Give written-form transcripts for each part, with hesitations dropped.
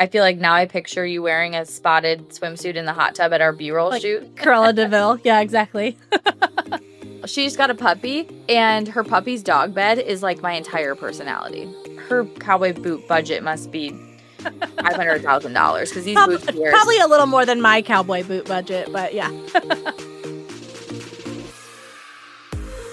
I feel like now I picture you wearing a spotted swimsuit in the hot tub at our B-roll shoot. Cruella de Vil. Yeah, exactly. She's got a puppy, and her puppy's dog bed is like my entire personality. Her cowboy boot budget must be $500,000 because these boots she wears. Probably a little more than my cowboy boot budget, but yeah.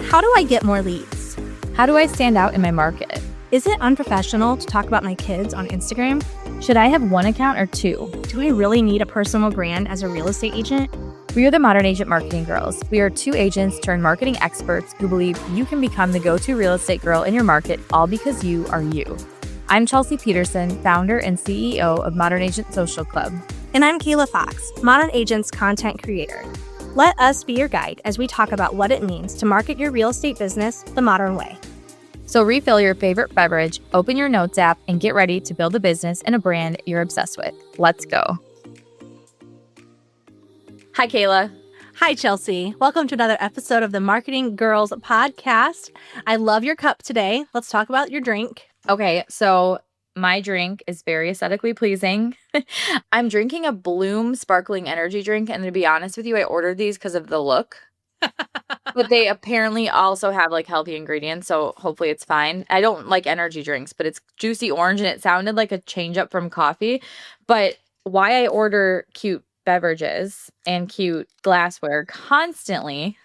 How do I get more leads? How do I stand out in my market? Is it unprofessional to talk about my kids on Instagram? Should I have one account or two? Do I really need a personal brand as a real estate agent? We are the Modern Agent Marketing Girls. We are 2 agents turned marketing experts who believe you can become the go-to real estate girl in your market, all because you are you. I'm Chelsea Peterson, founder and CEO of Modern Agent Social Club. And I'm Kayla Fox, Modern Agent's content creator. Let us be your guide as we talk about what it means to market your real estate business the modern way. So refill your favorite beverage, open your notes app, and get ready to build a business and a brand you're obsessed with. Let's go. Hi, Kayla. Hi, Chelsea. Welcome to another episode of the Marketing Girls podcast. I love your cup today. Let's talk about your drink. Okay, so my drink is very aesthetically pleasing. I'm drinking a Bloom sparkling energy drink, and to be honest with you, I ordered these because of the look. But they apparently also have like healthy ingredients, so hopefully it's fine. I don't like energy drinks, but it's juicy orange and it sounded like a change up from coffee. But why I order cute beverages and cute glassware constantly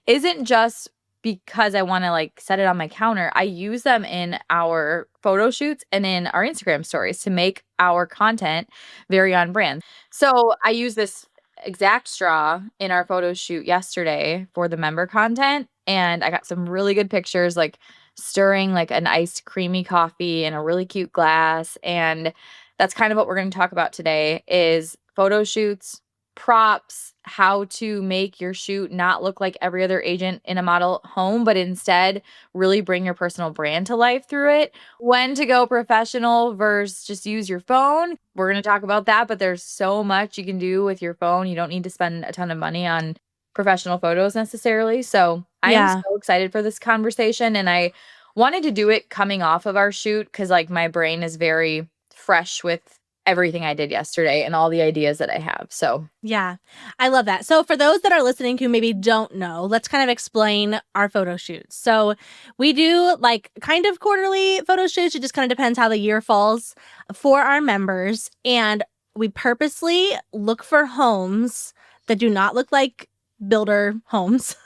isn't just because I want to like set it on my counter. I use them in our photo shoots and in our Instagram stories to make our content very on brand. So I use this exact straw in our photo shoot yesterday for the member content, and I got some really good pictures like stirring like an iced creamy coffee in a really cute glass. And that's kind of what we're going to talk about today is photo shoots, props, how to make your shoot not look like every other agent in a model home, but instead really bring your personal brand to life through it. When to go professional versus just use your phone. We're going to talk about that, but there's so much you can do with your phone. You don't need to spend a ton of money on professional photos necessarily. So I am so excited for this conversation, and I wanted to do it coming off of our shoot because like my brain is very fresh with everything I did yesterday and all the ideas that I have. So yeah, I love that. So for those that are listening who maybe don't know, let's kind of explain our photo shoots. So we do like kind of quarterly photo shoots. It just kind of depends how the year falls for our members. And we purposely look for homes that do not look like builder homes.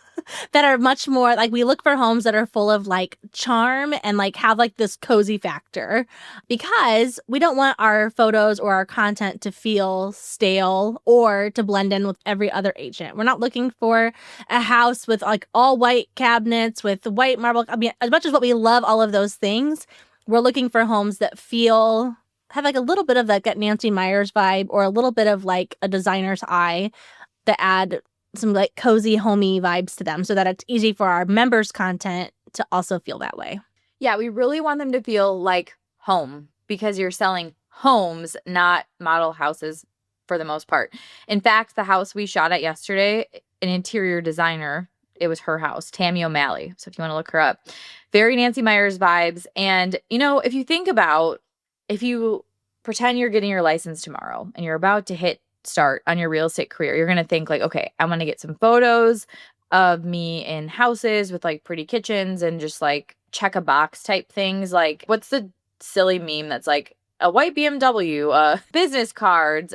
That are much more like we look for homes that are full of like charm and like have like this cozy factor, because we don't want our photos or our content to feel stale or to blend in with every other agent. We're not looking for a house with like all white cabinets with white marble. I mean, as much as what we love all of those things, we're looking for homes that have like a little bit of like that Nancy Meyers vibe or a little bit of like a designer's eye that add some like cozy, homey vibes to them so that it's easy for our members' content to also feel that way. Yeah, we really want them to feel like home because you're selling homes, not model houses for the most part. In fact, the house we shot at yesterday, an interior designer, it was her house, Tammy O'Malley. So if you want to look her up, very Nancy Meyers vibes. And, you know, if you pretend you're getting your license tomorrow and you're about to hit start on your real estate career, you're going to think like, okay, I'm going to get some photos of me in houses with like pretty kitchens and just like check a box type things. Like what's the silly meme that's like a white BMW, business cards,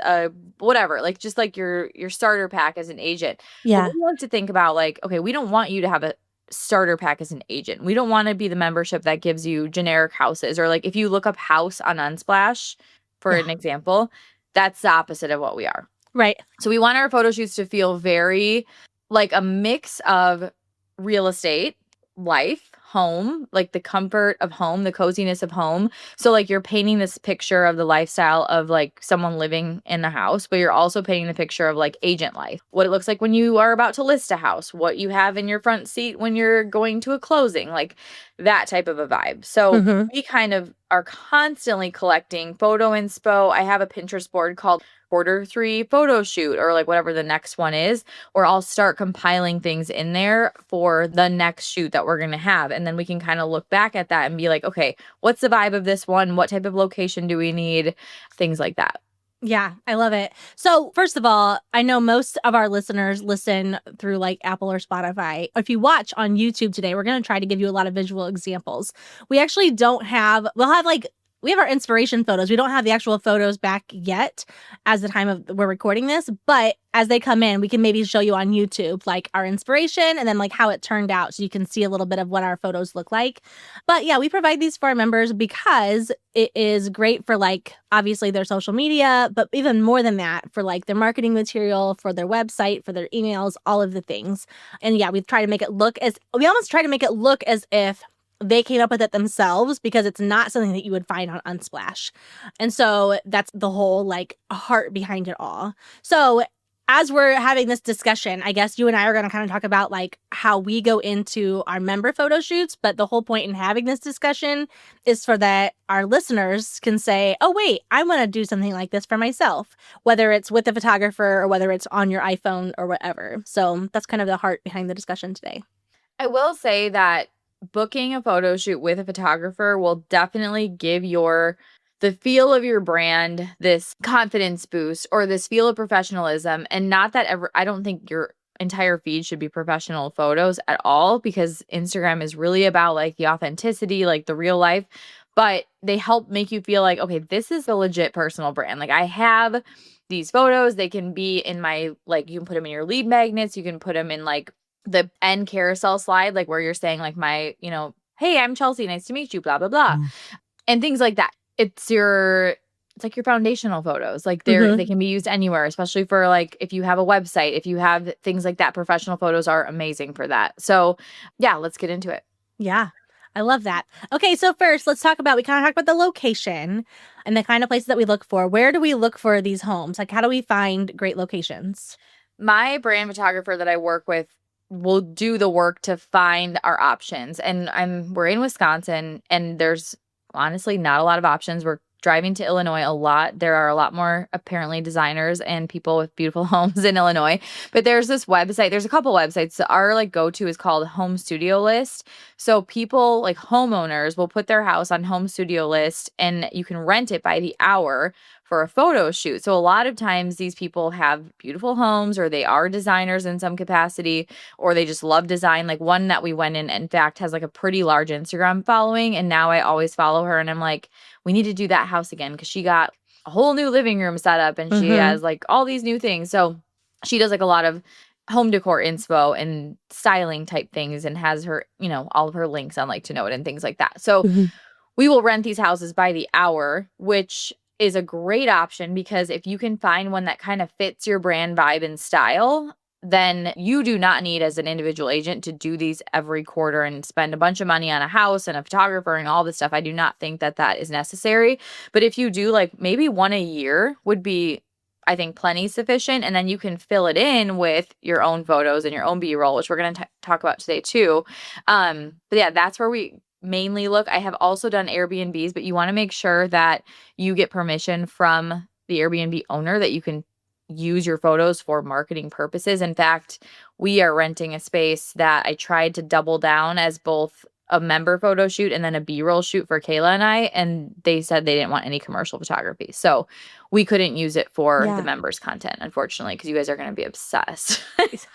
whatever, like just like your starter pack as an agent. Yeah. But we like to think about like, okay, we don't want you to have a starter pack as an agent. We don't want to be the membership that gives you generic houses, or like if you look up house on Unsplash for an example, that's the opposite of what we are. Right. So we want our photo shoots to feel very like a mix of real estate, life, home, like the comfort of home, the coziness of home. So like you're painting this picture of the lifestyle of like someone living in the house, but you're also painting the picture of like agent life, what it looks like when you are about to list a house, what you have in your front seat when you're going to a closing, like that type of a vibe. So we kind of are constantly collecting photo inspo. I have a Pinterest board called Q3 photo shoot, or like whatever the next one is, or I'll start compiling things in there for the next shoot that we're going to have. and then we can kind of look back at that and be like, okay, what's the vibe of this one? What type of location do we need? Things like that. Yeah, I love it. So, first of all, I know most of our listeners listen through like Apple or Spotify. If you watch on YouTube today, we're going to try to give you a lot of visual examples. We actually don't have, we have our inspiration photos. We don't have the actual photos back yet as the time of we're recording this, but as they come in, we can maybe show you on YouTube like our inspiration and then like how it turned out so you can see a little bit of what our photos look like. But yeah, we provide these for our members because it is great for like obviously their social media, but even more than that for like their marketing material, for their website, for their emails, all of the things. And yeah, we almost try to make it look as if they came up with it themselves because it's not something that you would find on Unsplash. And so that's the whole like heart behind it all. So as we're having this discussion, I guess you and I are going to kind of talk about like how we go into our member photo shoots. But the whole point in having this discussion is for that our listeners can say, oh, wait, I want to do something like this for myself, whether it's with a photographer or whether it's on your iPhone or whatever. So that's kind of the heart behind the discussion today. I will say that booking a photo shoot with a photographer will definitely give the feel of your brand this confidence boost or this feel of professionalism. And not that I don't think your entire feed should be professional photos at all, because Instagram is really about like the authenticity, like the real life. But they help make you feel like, okay, this is a legit personal brand. Like I have these photos, they can be in my, like, you can put them in your lead magnets, you can put them in like the end carousel slide, like where you're saying like hey, I'm Chelsea, nice to meet you, blah, blah, blah. And things like that. It's like your foundational photos. Like they can be used anywhere, especially for like if you have a website, if you have things like that, professional photos are amazing for that. So yeah, let's get into it. Yeah. I love that. Okay, so first, we kind of talk about the location and the kind of places that we look for. Where do we look for these homes? Like, how do we find great locations? My brand photographer that I work with will do the work to find our options. And we're in Wisconsin, and there's honestly not a lot of options. We're driving to Illinois a lot. There are a lot more apparently designers and people with beautiful homes in Illinois. But there's this website, there's a couple websites. So our like go-to is called Home Studio List. So people like homeowners will put their house on Home Studio List, and you can rent it by the hour for a photo shoot. So a lot of times these people have beautiful homes, or they are designers in some capacity, or they just love design. Like one that we went in fact, has like a pretty large Instagram following. And now I always follow her, and I'm like, we need to do that house again, because she got a whole new living room set up, and she has like all these new things. So she does like a lot of home decor inspo and styling type things, and has her, all of her links on like to know it and things like that. So we will rent these houses by the hour, which is a great option, because if you can find one that kind of fits your brand vibe and style, then you do not need as an individual agent to do these every quarter and spend a bunch of money on a house and a photographer and all this stuff. I do not think that that is necessary. But if you do, like maybe one a year would be, I think, plenty sufficient. And then you can fill it in with your own photos and your own B-roll, which we're going to talk about today too. But yeah, that's where we mainly look. I have also done Airbnbs, but you want to make sure that you get permission from the Airbnb owner that you can use your photos for marketing purposes. In fact, we are renting a space that I tried to double down as both a member photo shoot and then a B-roll shoot for Kayla and I, and they said they didn't want any commercial photography. So we couldn't use it for the members' content, unfortunately, because you guys are going to be obsessed.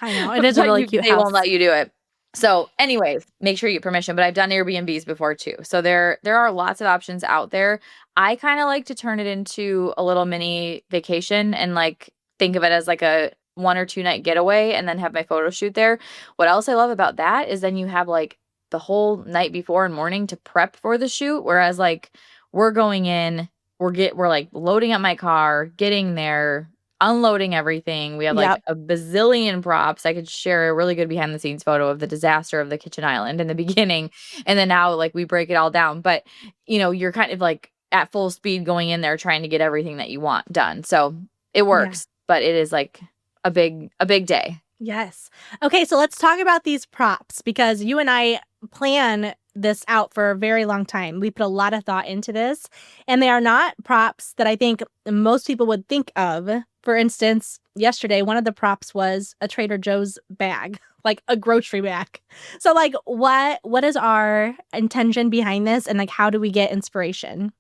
I know. It is a really cute house. They won't let you do it. So anyways, make sure you get permission. But I've done Airbnbs before too. So there are lots of options out there. I kind of like to turn it into a little mini vacation and like think of it as like a 1 or 2 night getaway, and then have my photo shoot there. What else I love about that is then you have like the whole night before and morning to prep for the shoot. Whereas like we're going in, we're like loading up my car, getting there, unloading everything. We have like a bazillion props. I could share a really good behind the scenes photo of the disaster of the kitchen island in the beginning. And then now like we break it all down. But you're kind of like at full speed going in there trying to get everything that you want done. So it works, but it is like a big day. Yes. Okay, so let's talk about these props, because you and I plan this out for a very long time. We put a lot of thought into this, and they are not props that I think most people would think of. For instance, yesterday, one of the props was a Trader Joe's bag, like a grocery bag. So like what is our intention behind this, and like how do we get inspiration?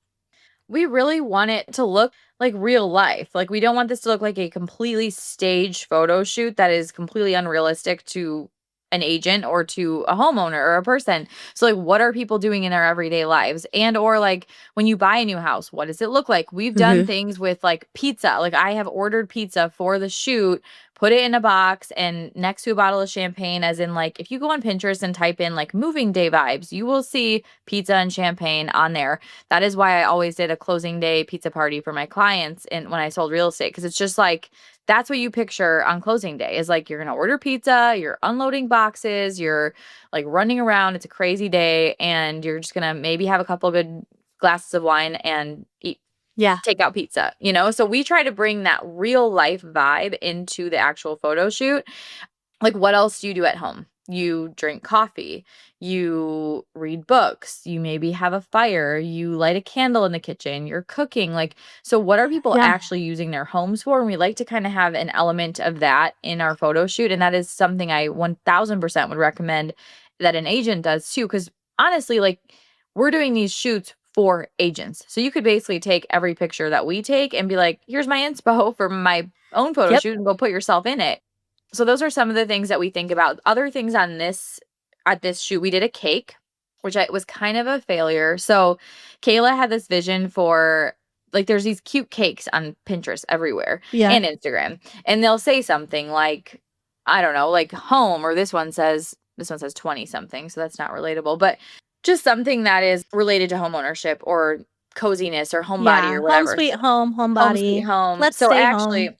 We really want it to look like real life. Like, we don't want this to look like a completely staged photo shoot that is completely unrealistic to an agent or to a homeowner or a person. So, like, what are people doing in their everyday lives? And, or like, when you buy a new house, what does it look like? We've done Mhm. things with like pizza. Like, I have ordered pizza for the shoot, put it in a box and next to a bottle of champagne, as in, like, if you go on Pinterest and type in like moving day vibes, you will see pizza and champagne on there. That is why I always did a closing day pizza party for my clients and when I sold real estate, because it's just like that's what you picture on closing day is like you're going to order pizza, you're unloading boxes, you're like running around, it's a crazy day, and you're just going to maybe have a couple good glasses of wine and eat Yeah. take out pizza, you know? So we try to bring that real life vibe into the actual photo shoot. Like, what else do you do at home? You drink coffee, you read books, you maybe have a fire, you light a candle in the kitchen, you're cooking. Like, so what are people Yeah. actually using their homes for? And we like to kind of have an element of that in our photo shoot. And that is something I 1000% would recommend that an agent does too. Cause honestly, like, we're doing these shoots for agents. So you could basically take every picture that we take and be like, here's my inspo for my own photo Yep. shoot and go put yourself in it. So those are some of the things that we think about. Other things on this at this shoot, we did a cake, which was kind of a failure. So Kayla had this vision for like there's these cute cakes on Pinterest everywhere Yeah. and Instagram, and they'll say something like, I don't know, like home, or this one says 20 something, so that's not relatable, but just something that is related to home ownership or coziness or homebody Yeah. or Home whatever. sweet home, Home sweet homebody. home. Let's So stay home. actually,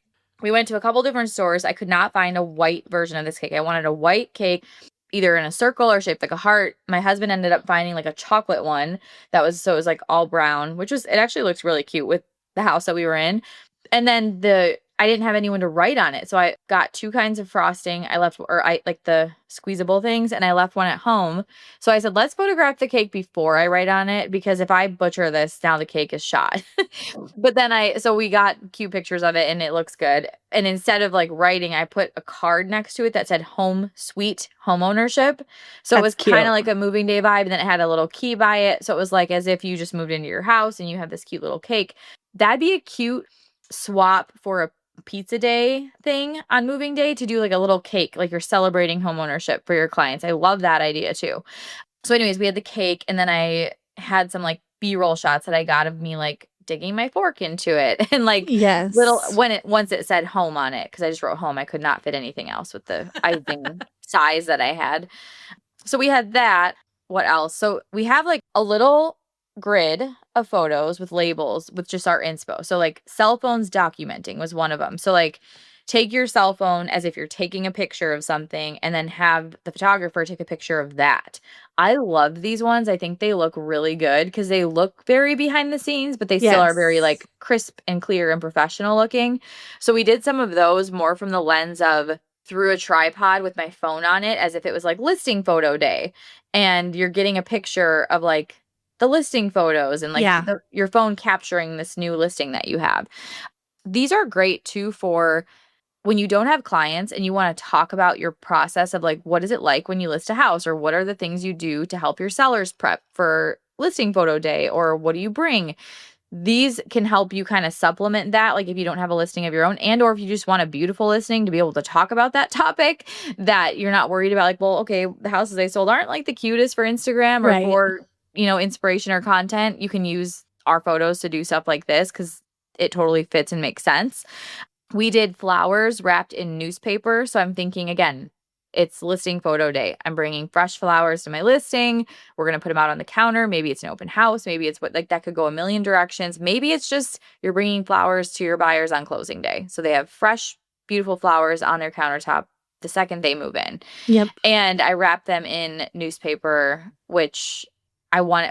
we went to a couple different stores. I could not find a white version of this cake. I wanted a white cake, either in a circle or shaped like a heart. My husband ended up finding like a chocolate one that was so it was like all brown, which was it actually looks really cute with the house that we were in. And then the I didn't have anyone to write on it. So I got two kinds of frosting. I like the squeezable things, and I left one at home. So I said, let's photograph the cake before I write on it, because if I butcher this, now the cake is shot. But then so we got cute pictures of it and it looks good. And instead of like writing, I put a card next to it that said home sweet home ownership. So it That's was kind cute. of like a moving day vibe. And then it had a little key by it. So it was like as if you just moved into your house and you have this cute little cake. That'd be a cute swap for a pizza day thing on moving day, to do like a little cake, like you're celebrating home ownership for your clients. I love that idea too. So anyways, we had the cake, and then I had some like B-roll shots that I got of me like digging my fork into it and like little Yes. once it said home on it, because I just wrote home. I could not fit anything else with the icing size that I had. So we had that. What else? So we have like a little grid of photos with labels with just our inspo. So like cell phones documenting was one of them. So like take your cell phone as if you're taking a picture of something, and then have the photographer take a picture of that. I love these ones. I think they look really good because they look very behind the scenes, but they still are very Yes. like crisp and clear and professional looking. So we did some of those more from the lens of through a tripod with my phone on it, as if it was like listing photo day, and you're getting a picture of like the listing photos and like Yeah. your phone capturing this new listing that you have. These are great too for when you don't have clients and you want to talk about your process of like, what is it like when you list a house, or what are the things you do to help your sellers prep for listing photo day, or what do you bring? These can help you kind of supplement that, like if you don't have a listing of your own, and or if you just want a beautiful listing to be able to talk about that topic, that you're not worried about like, well, okay, the houses they sold aren't like the cutest for Instagram or Right. for, inspiration or content. You can use our photos to do stuff like this because it totally fits and makes sense. We did flowers wrapped in newspaper. So I'm thinking again, it's listing photo day. I'm bringing fresh flowers to my listing. We're going to put them out on the counter. Maybe it's an open house. Maybe it's what, like, that could go a million directions. Maybe it's just you're bringing flowers to your buyers on closing day. So they have fresh, beautiful flowers on their countertop the second they move in. Yep. And I wrap them in newspaper, which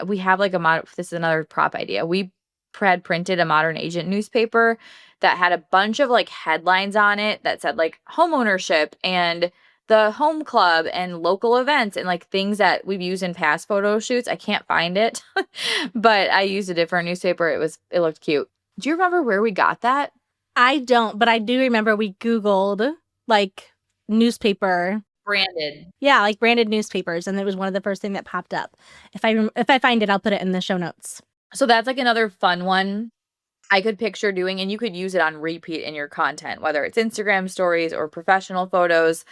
we have like this is another prop idea. We had printed a modern agent newspaper that had a bunch of like headlines on it that said like home ownership and the home club and local events and like things that we've used in past photo shoots. I can't find it, but I used a different newspaper. It looked cute. Do you remember where we got that? I don't, but I do remember we Googled like newspaper. Branded. Yeah, like branded newspapers, and it was one of the first thing that popped up. If I find it, I'll put it in the show notes. So that's like another fun one I could picture doing, and you could use it on repeat in your content, whether it's Instagram stories or professional photos.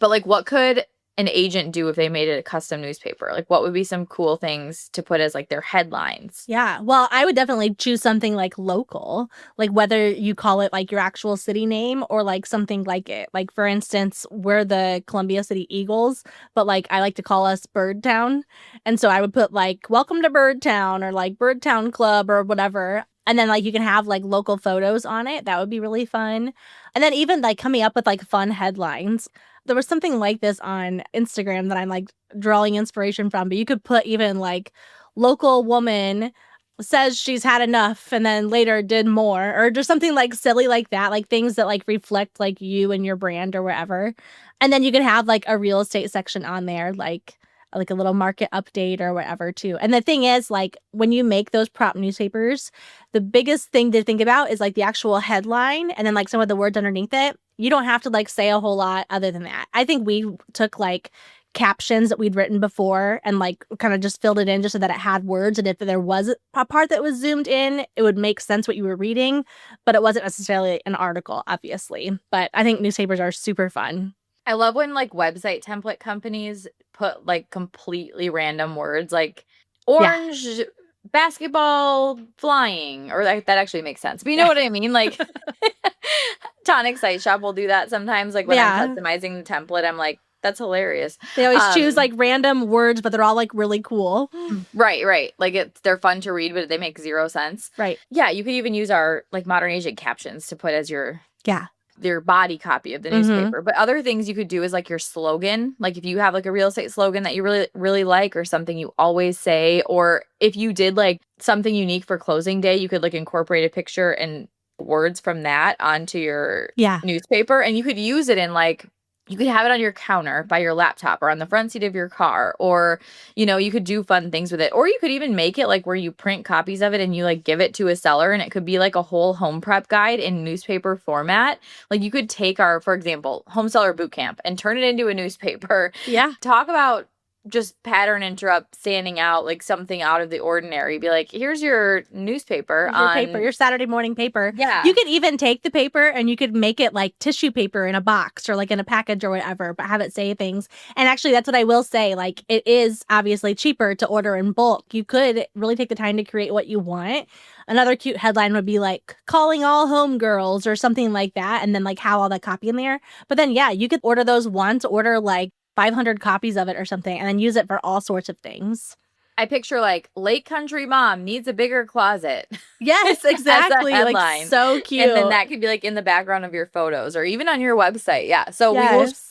But like, what could an agent do if they made it a custom newspaper? Like, what would be some cool things to put as like their headlines? Yeah, well, I would definitely choose something like local, like whether you call it like your actual city name or like something like it. Like, for instance, we're the Columbia City Eagles, but like I like to call us Bird Town. And so I would put like, welcome to Bird Town or like Bird Town Club or whatever. And then like you can have like local photos on it. That would be really fun. And then even like coming up with like fun headlines. There was something like this on Instagram that I'm like drawing inspiration from, but you could put even like local woman says she's had enough and then later did more, or just something like silly like that, like things that like reflect like you and your brand or wherever. And then you could have like a real estate section on there, like a little market update or whatever too. And the thing is, like when you make those prop newspapers, the biggest thing to think about is like the actual headline and then like some of the words underneath it. You don't have to like say a whole lot other than that. I think we took like captions that we'd written before and like kind of just filled it in just so that it had words, and if there was a part that was zoomed in, it would make sense what you were reading, but it wasn't necessarily an article, obviously. But I think newspapers are super fun. I love when like website template companies put like completely random words like Yeah. orange basketball flying, or like that actually makes sense. But you know Yeah. what I mean? Like Tonic Site Shop will do that sometimes. Like when Yeah. I'm customizing the template, I'm like, that's hilarious. They always choose like random words, but they're all like really cool. Right. Like they're fun to read, but they make zero sense. Right. Yeah, you could even use our like modern agent captions to put as your Yeah. body copy of the newspaper. But other things you could do is like your slogan. Like if you have like a real estate slogan that you really like, or something you always say, or if you did like something unique for closing day, you could like incorporate a picture and words from that onto your newspaper, and you could use it in like, you could have it on your counter by your laptop or on the front seat of your car, or you could do fun things with it, or you could even make it like where you print copies of it and you like give it to a seller, and it could be like a whole home prep guide in newspaper format. Like you could take our, for example, home seller boot camp and turn it into a newspaper. Yeah. Talk about just pattern interrupt, standing out, like something out of the ordinary. Be like, here's your newspaper. Your Saturday morning paper. Yeah. You could even take the paper and you could make it like tissue paper in a box or like in a package or whatever, but have it say things. And actually, that's what I will say. Like, it is obviously cheaper to order in bulk. You could really take the time to create what you want. Another cute headline would be like, calling all homegirls or something like that. And then like how all that copy in there. But then, yeah, you could order those once, order like 500 copies of it or something, and then use it for all sorts of things. I picture like Lake Country Mom needs a bigger closet. Yes, exactly. Like so cute. And then that could be like in the background of your photos or even on your website. Yeah. So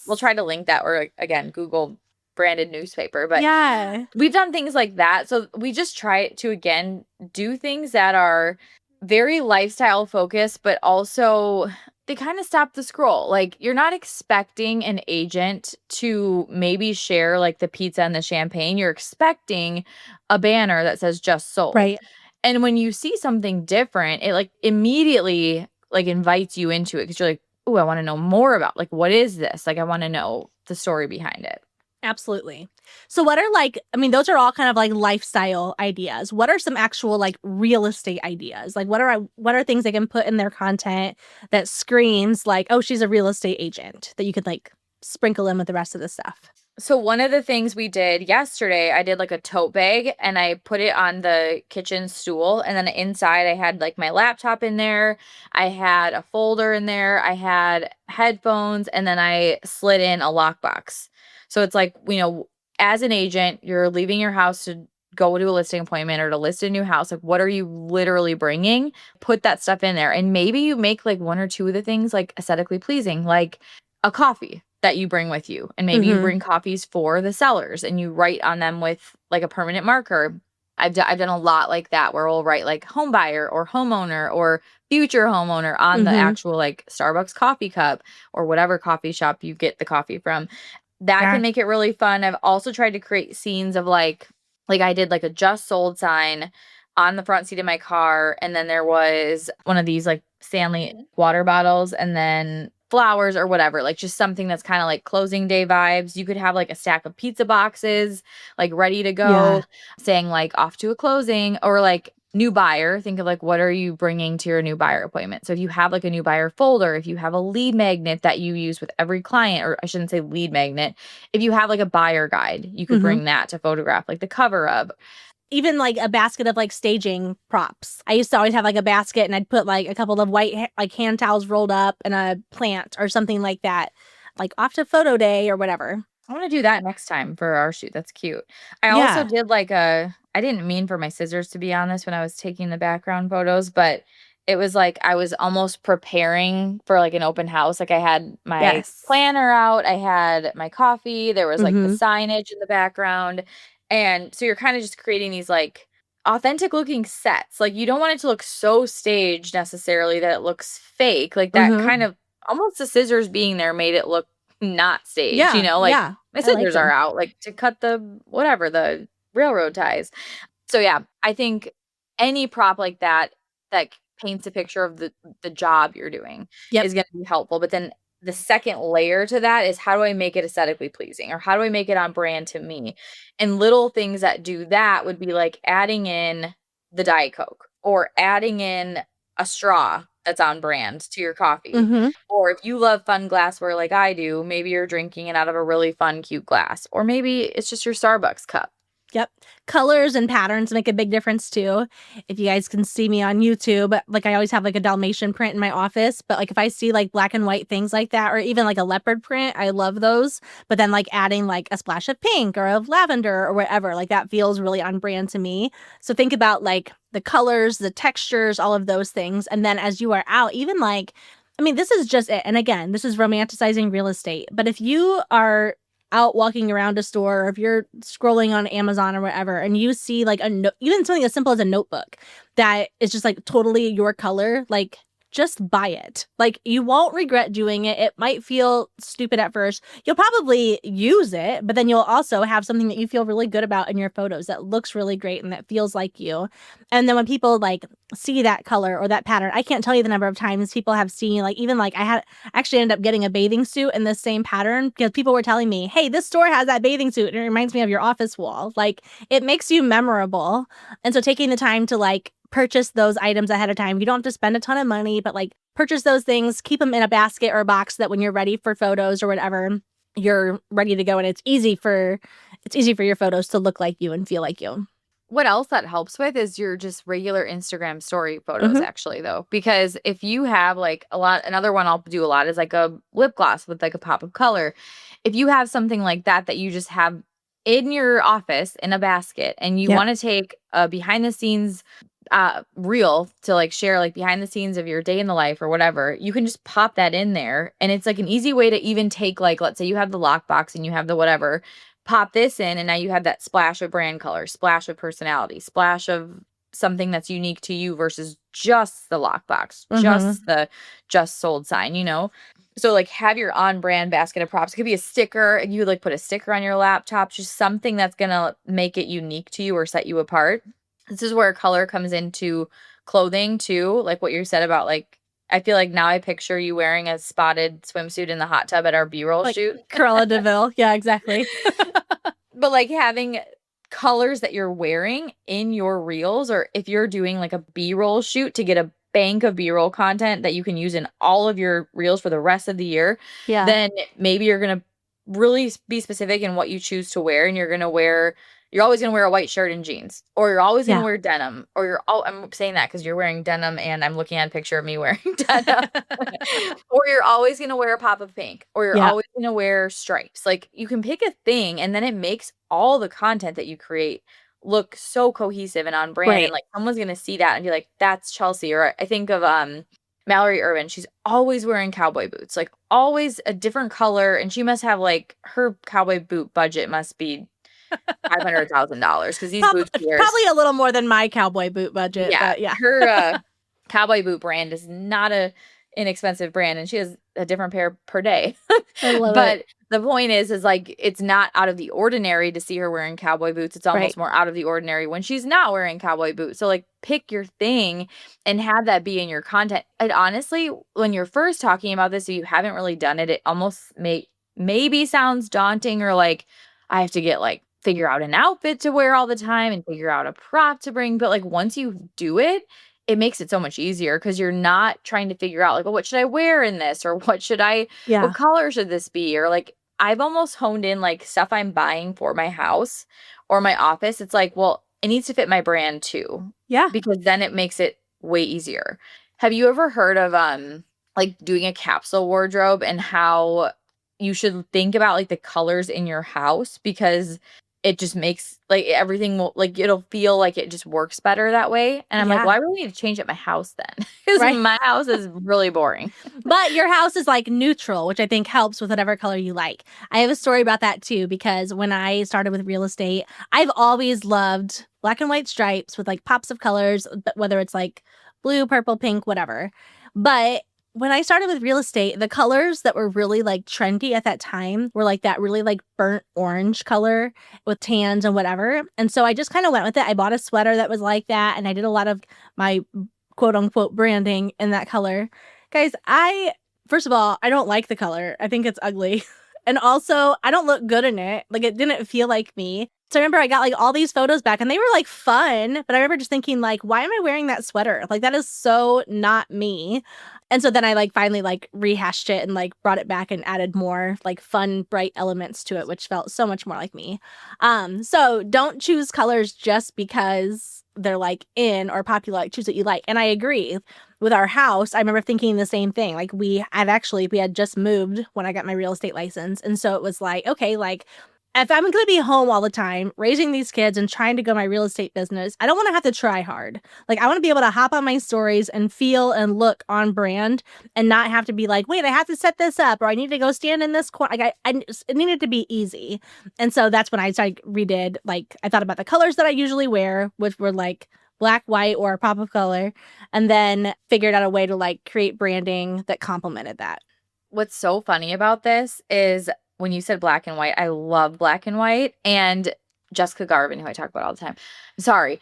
we'll try to link that, or like, again, Google branded newspaper. But yeah, we've done things like that. So we just try to, again, do things that are very lifestyle focused, but also they kind of stop the scroll. Like, you're not expecting an agent to maybe share like the pizza and the champagne. You're expecting a banner that says just sold. Right. And when you see something different, it like immediately like invites you into it, because you're like, oh, I want to know more about, like, what is this? Like, I want to know the story behind it. Absolutely. So what are like, I mean, those are all kind of like lifestyle ideas. What are some actual like real estate ideas? Like what are things they can put in their content that screams like, oh, she's a real estate agent, that you could like sprinkle in with the rest of the stuff? So one of the things we did yesterday, I did like a tote bag and I put it on the kitchen stool, and then inside I had like my laptop in there. I had a folder in there. I had headphones, and then I slid in a lockbox. So it's like, as an agent, you're leaving your house to go to a listing appointment or to list a new house. Like, what are you literally bringing? Put that stuff in there. And maybe you make like one or two of the things like aesthetically pleasing, like a coffee that you bring with you. And maybe you bring coffees for the sellers and you write on them with like a permanent marker, I've done a lot like that where we'll write like home buyer or homeowner or future homeowner on the Mm-hmm. actual like Starbucks coffee cup or whatever coffee shop you get the coffee from. That Yeah. can make it really fun. I've also tried to create scenes of like I did like a just sold sign on the front seat of my car, and then there was one of these like Stanley water bottles and then flowers or whatever, like just something that's kind of like closing day vibes. You could have like a stack of pizza boxes like ready to Yeah. go saying like off to a closing or like new buyer. Think of like what are you bringing to your new buyer appointment. So if you have like a new buyer folder, if you have a lead magnet that you use with every client, or I shouldn't say lead magnet, if you have like a buyer guide, you could Mm-hmm. bring that to photograph like the cover of. Even like a basket of like staging props. I used to always have like a basket and I'd put like a couple of white like hand towels rolled up and a plant or something like that, like off to photo day or whatever. I want to do that next time for our shoot. That's cute. I also Yeah. did like I didn't mean for my scissors to be on this when I was taking the background photos, but it was like I was almost preparing for like an open house. Like I had my Yes. planner out, I had my coffee, there was like the Mm-hmm. signage in the background. And so you're kind of just creating these like authentic looking sets. Like you don't want it to look so staged necessarily that it looks fake. Like that Mm-hmm. kind of almost the scissors being there made it look not staged, Yeah. like Yeah. my I like scissors are them. out, like to cut the whatever, the railroad ties. So yeah, I think any prop like that that paints a picture of the job you're doing Yep. is going to be helpful. But then the second layer to that is how do I make it aesthetically pleasing or how do I make it on brand to me? And little things that do that would be like adding in the Diet Coke or adding in a straw that's on brand to your coffee. Mm-hmm. Or if you love fun glassware like I do, maybe you're drinking it out of a really fun, cute glass. Or maybe it's just your Starbucks cup. Yep. Colors and patterns make a big difference too. If you guys can see me on YouTube, like I always have like a Dalmatian print in my office, but like if I see like black and white things like that, or even like a leopard print, I love those. But then like adding like a splash of pink or of lavender or whatever, like that feels really on brand to me. So think about like the colors, the textures, all of those things. And then as you are out, even like, I mean, this is just it. And again, this is romanticizing real estate. But if you are out walking around a store or if you're scrolling on Amazon or whatever and you see like even something as simple as a notebook that is just like totally your color, like just buy it. Like you won't regret doing it. It might feel stupid at first. You'll probably use it, but then you'll also have something that you feel really good about in your photos that looks really great and that feels like you. And then when people like see that color or that pattern, I can't tell you the number of times people have seen like even like I actually ended up getting a bathing suit in the same pattern because people were telling me, hey, this store has that bathing suit and it reminds me of your office wall. Like it makes you memorable. And so taking the time to like purchase those items ahead of time, you don't have to spend a ton of money, but like purchase those things, keep them in a basket or a box so that when you're ready for photos or whatever, you're ready to go and it's easy for your photos to look like you and feel like you. What else that helps with is your just regular Instagram story photos, Mm-hmm. actually, though. Because if you have like a lot, another one I'll do a lot is like a lip gloss with like a pop of color. If you have something like that that you just have in your office in a basket and you Yep. want to take a behind the scenes reel to like share like behind the scenes of your day in the life or whatever, you can just pop that in there. And it's like an easy way to even take like, let's say you have the lockbox and you have the whatever, pop this in and now you have that splash of brand color, splash of personality, splash of something that's unique to you versus just the lockbox, Mm-hmm. just sold sign, you know? So like have your on brand basket of props. It could be a sticker. You would like put a sticker on your laptop, just something that's gonna make it unique to you or set you apart. This is where color comes into clothing too, like what you said about like I feel like now I picture you wearing a spotted swimsuit in the hot tub at our B-roll Like shoot. Cruella DeVille. Yeah, exactly. But like having colors that you're wearing in your reels, or if you're doing like a B-roll shoot to get a bank of B-roll content that you can use in all of your reels for the rest of the year, Yeah. then maybe you're going to really be specific in what you choose to wear and you're always going to wear a white shirt and jeans, or you're always going to Yeah. wear denim, or I'm saying that cuz you're wearing denim and I'm looking at a picture of me wearing denim. Or you're always gonna wear a pop of pink, or you're Yeah. always gonna wear stripes. Like, you can pick a thing, and then it makes all the content that you create look so cohesive and on brand, and, Right. like, someone's gonna see that and be like, "That's Chelsea," or I think of, Mallory Irvin, she's always wearing cowboy boots, like, always a different color, and she must have, like her cowboy boot budget must be $500,000 because these boots she wears. Probably a little more than my cowboy boot budget, Yeah, but yeah. her cowboy boot brand is not a inexpensive brand, and she has a different pair per day. I love it. But the point is like it's not out of the ordinary to see her wearing cowboy boots. It's Right. almost more out of the ordinary when she's not wearing cowboy boots. So like pick your thing and have that be in your content. And honestly, when you're first talking about this, if you haven't really done it, it almost maybe sounds daunting or like I have to get like figure out an outfit to wear all the time and figure out a prop to bring. But like once you do it, it makes it so much easier because you're not trying to figure out like, well, what should I wear in this? Or what Yeah. color should this be? Or like I've almost honed in like stuff I'm buying for my house or my office. It's like, well, it needs to fit my brand too. Yeah. Because then it makes it way easier. Have you ever heard of like doing a capsule wardrobe and how you should think about like the colors in your house because it just makes like everything will like it'll feel like it just works better that way. And I'm like, Yeah. well, I really need to change up my house then because Right. my house is really boring. But your house is like neutral, which I think helps with whatever color you like. I have a story about that too, because when I started with real estate, I've always loved black and white stripes with like pops of colors, whether it's like blue, purple, pink, whatever. But when I started with real estate, the colors that were really like trendy at that time were like that really like burnt orange color with tans and whatever. And so I just kind of went with it. I bought a sweater that was like that, and I did a lot of my quote unquote branding in that color. Guys, first of all, I don't like the color. I think it's ugly. And also, I don't look good in it. Like, it didn't feel like me. So I remember I got like all these photos back and they were like fun, but I remember just thinking like, why am I wearing that sweater? Like, that is so not me. And so then I like finally like rehashed it and like brought it back and added more like fun, bright elements to it, which felt so much more like me. So don't choose colors just because they're like in or popular. Like, choose what you like. And I agree with our house. I remember thinking the same thing. Like we had just moved when I got my real estate license. And so it was like, okay, like if I'm going to be home all the time, raising these kids and trying to go my real estate business, I don't want to have to try hard. Like, I want to be able to hop on my stories and feel and look on brand and not have to be like, wait, I have to set this up or I need to go stand in this corner. Like, it needed to be easy. And so that's when I started, redid, like, I thought about the colors that I usually wear, which were like black, white, or a pop of color, and then figured out a way to like create branding that complemented that. What's so funny about this is when you said black and white, I love black and white. And Jessica Garvin, who I talk about all the time. Sorry.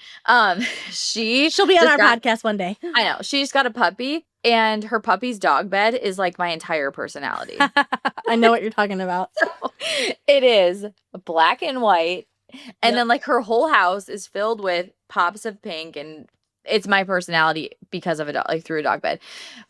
She'll be on our podcast one day. I know. She just got a puppy and her puppy's dog bed is like my entire personality. I know what you're talking about. So, it is black and white. And then like her whole house is filled with pops of pink and it's my personality because of a dog, like through a dog bed.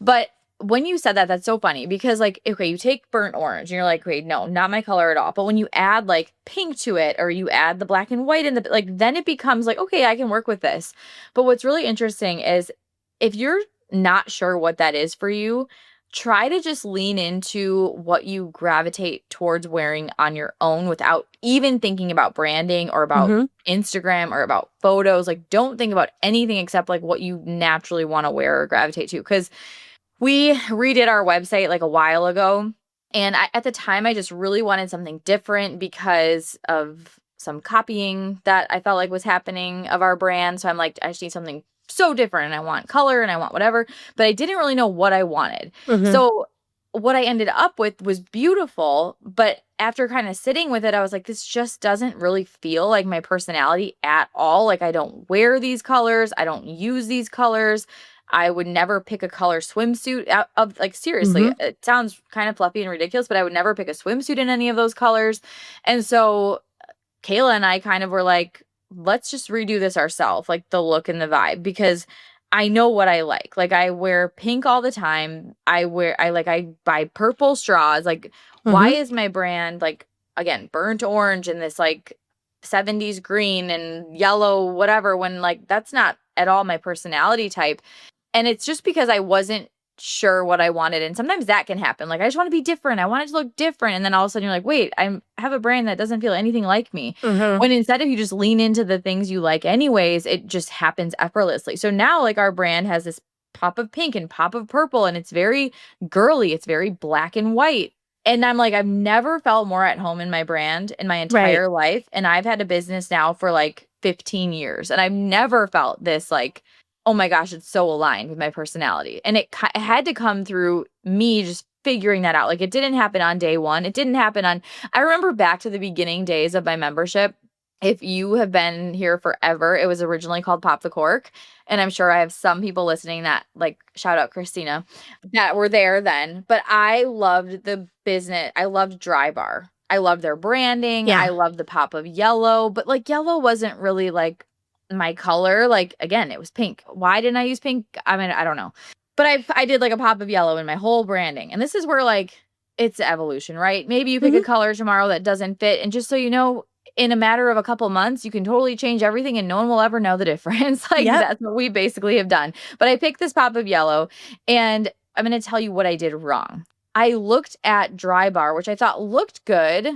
But when you said that, that's so funny because like, okay, you take burnt orange and you're like, wait, no, not my color at all. But when you add like pink to it or you add the black and white in the, like, then it becomes like, okay, I can work with this. But what's really interesting is if you're not sure what that is for you, try to just lean into what you gravitate towards wearing on your own without even thinking about branding or about Instagram or about photos. Like, don't think about anything except like what you naturally want to wear or gravitate to. Because we redid our website like a while ago. And at the time, I just really wanted something different because of some copying that I felt like was happening of our brand. So I'm like, I just need something so different. And I want color and I want whatever. But I didn't really know what I wanted. So what I ended up with was beautiful. But after kind of sitting with it, I was like, this just doesn't really feel like my personality at all. Like, I don't wear these colors. I don't use these colors. I would never pick a color swimsuit out of, like, seriously, it sounds kind of fluffy and ridiculous, but I would never pick a swimsuit in any of those colors. And so Kayla and I kind of were like, let's just redo this ourselves, like the look and the vibe, because I know what I like. Like, I wear pink all the time. I buy purple straws. Like, why is my brand, like, again, burnt orange and this like 70s green and yellow, whatever, when like that's not at all my personality type. And it's just because I wasn't sure what I wanted. And sometimes that can happen. Like, I just want to be different. I want it to look different. And then all of a sudden you're like, wait, I have a brand that doesn't feel anything like me. When instead if you just lean into the things you like anyways, it just happens effortlessly. So now like our brand has this pop of pink and pop of purple and it's very girly. It's very black and white. And I'm like, I've never felt more at home in my brand in my Right. entire life. And I've had a business now for like 15 years. And I've never felt this like, oh my gosh, it's so aligned with my personality. And it had to come through me just figuring that out. Like it didn't happen on day one. It didn't happen on, I remember back to the beginning days of my membership. If you have been here forever, it was originally called Pop the Cork. And I'm sure I have some people listening that like shout out Christina that were there then. But I loved the business. I loved Dry Bar. I loved their branding. I Yeah. loved the pop of yellow, but like yellow wasn't really like my color. Like again, it was pink. Why didn't I use pink? I mean, I don't know. But I did like a pop of yellow in my whole branding. And this is where like it's evolution, right? Maybe you pick a Hmm. color tomorrow that doesn't fit. And just so you know, in a matter of a couple months, you can totally change everything and no one will ever know the difference. Like Yep. that's what we basically have done. But I picked this pop of yellow and I'm going to tell you what I did wrong. I looked at Dry Bar, which I thought looked good.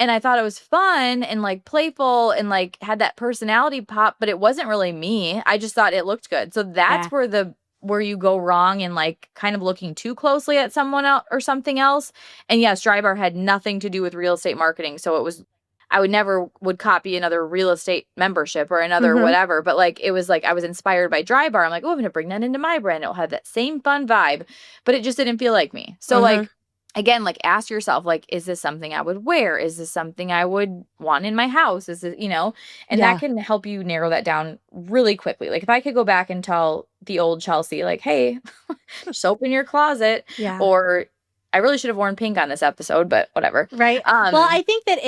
And I thought it was fun and like playful and like had that personality pop, but it wasn't really me. I just thought it looked good. So Yeah. that's where you go wrong and like kind of looking too closely at someone else or something else. And yes, Dry Bar had nothing to do with real estate marketing. So it was I would never would copy another real estate membership or another Hmm. whatever, but like it was like I was inspired by Dry Bar. I'm like, oh, I'm gonna bring that into my brand. It'll have that same fun vibe, but it just didn't feel like me. So Hmm. like again, like ask yourself, like, is this something I would wear? Is this something I would want in my house? Is it, and that Yeah. can help you narrow that down really quickly. Like if I could go back and tell the old Chelsea, like, hey, just open your closet, Yeah. or I really should have worn pink on this episode, but whatever. Right. Well, I think that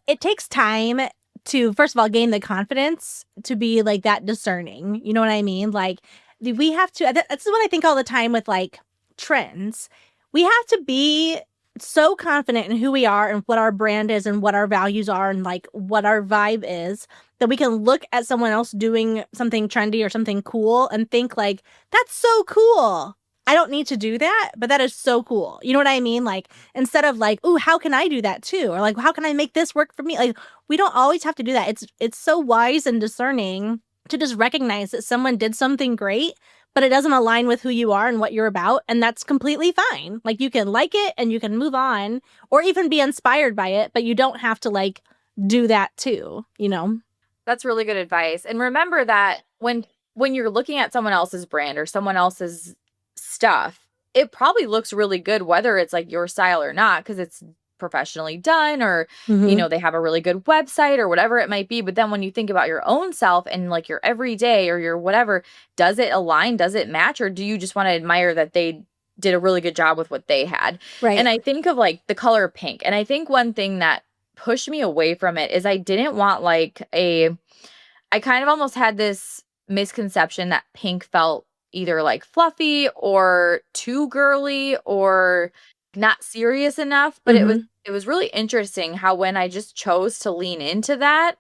it takes time to first of all gain the confidence to be like that discerning. You know what I mean? Like we have to. That's what I think all the time with like trends. We have to be so confident in who we are and what our brand is and what our values are and like what our vibe is that we can look at someone else doing something trendy or something cool and think like that's so cool. I don't need to do that, but that is so cool. You know what I mean? Like instead of like, "Ooh, how can I do that too?" or like, "How can I make this work for me?" Like we don't always have to do that. It's so wise and discerning to just recognize that someone did something great, but it doesn't align with who you are and what you're about, and that's completely fine. Like you can like it and you can move on or even be inspired by it, but you don't have to like do that too, you know? That's really good advice. And remember that when you're looking at someone else's brand or someone else's stuff, it probably looks really good whether it's like your style or not because it's professionally done or Mhm. they have a really good website or whatever it might be. But then when you think about your own self and like your everyday or your whatever, does it align? Does it match? Or do you just want to admire that they did a really good job with what they had? And Right. I think of like the color pink. And I think one thing that pushed me away from it is I didn't want like I kind of almost had this misconception that pink felt either like fluffy or too girly or not serious enough, but Mhm. it was really interesting how when I just chose to lean into that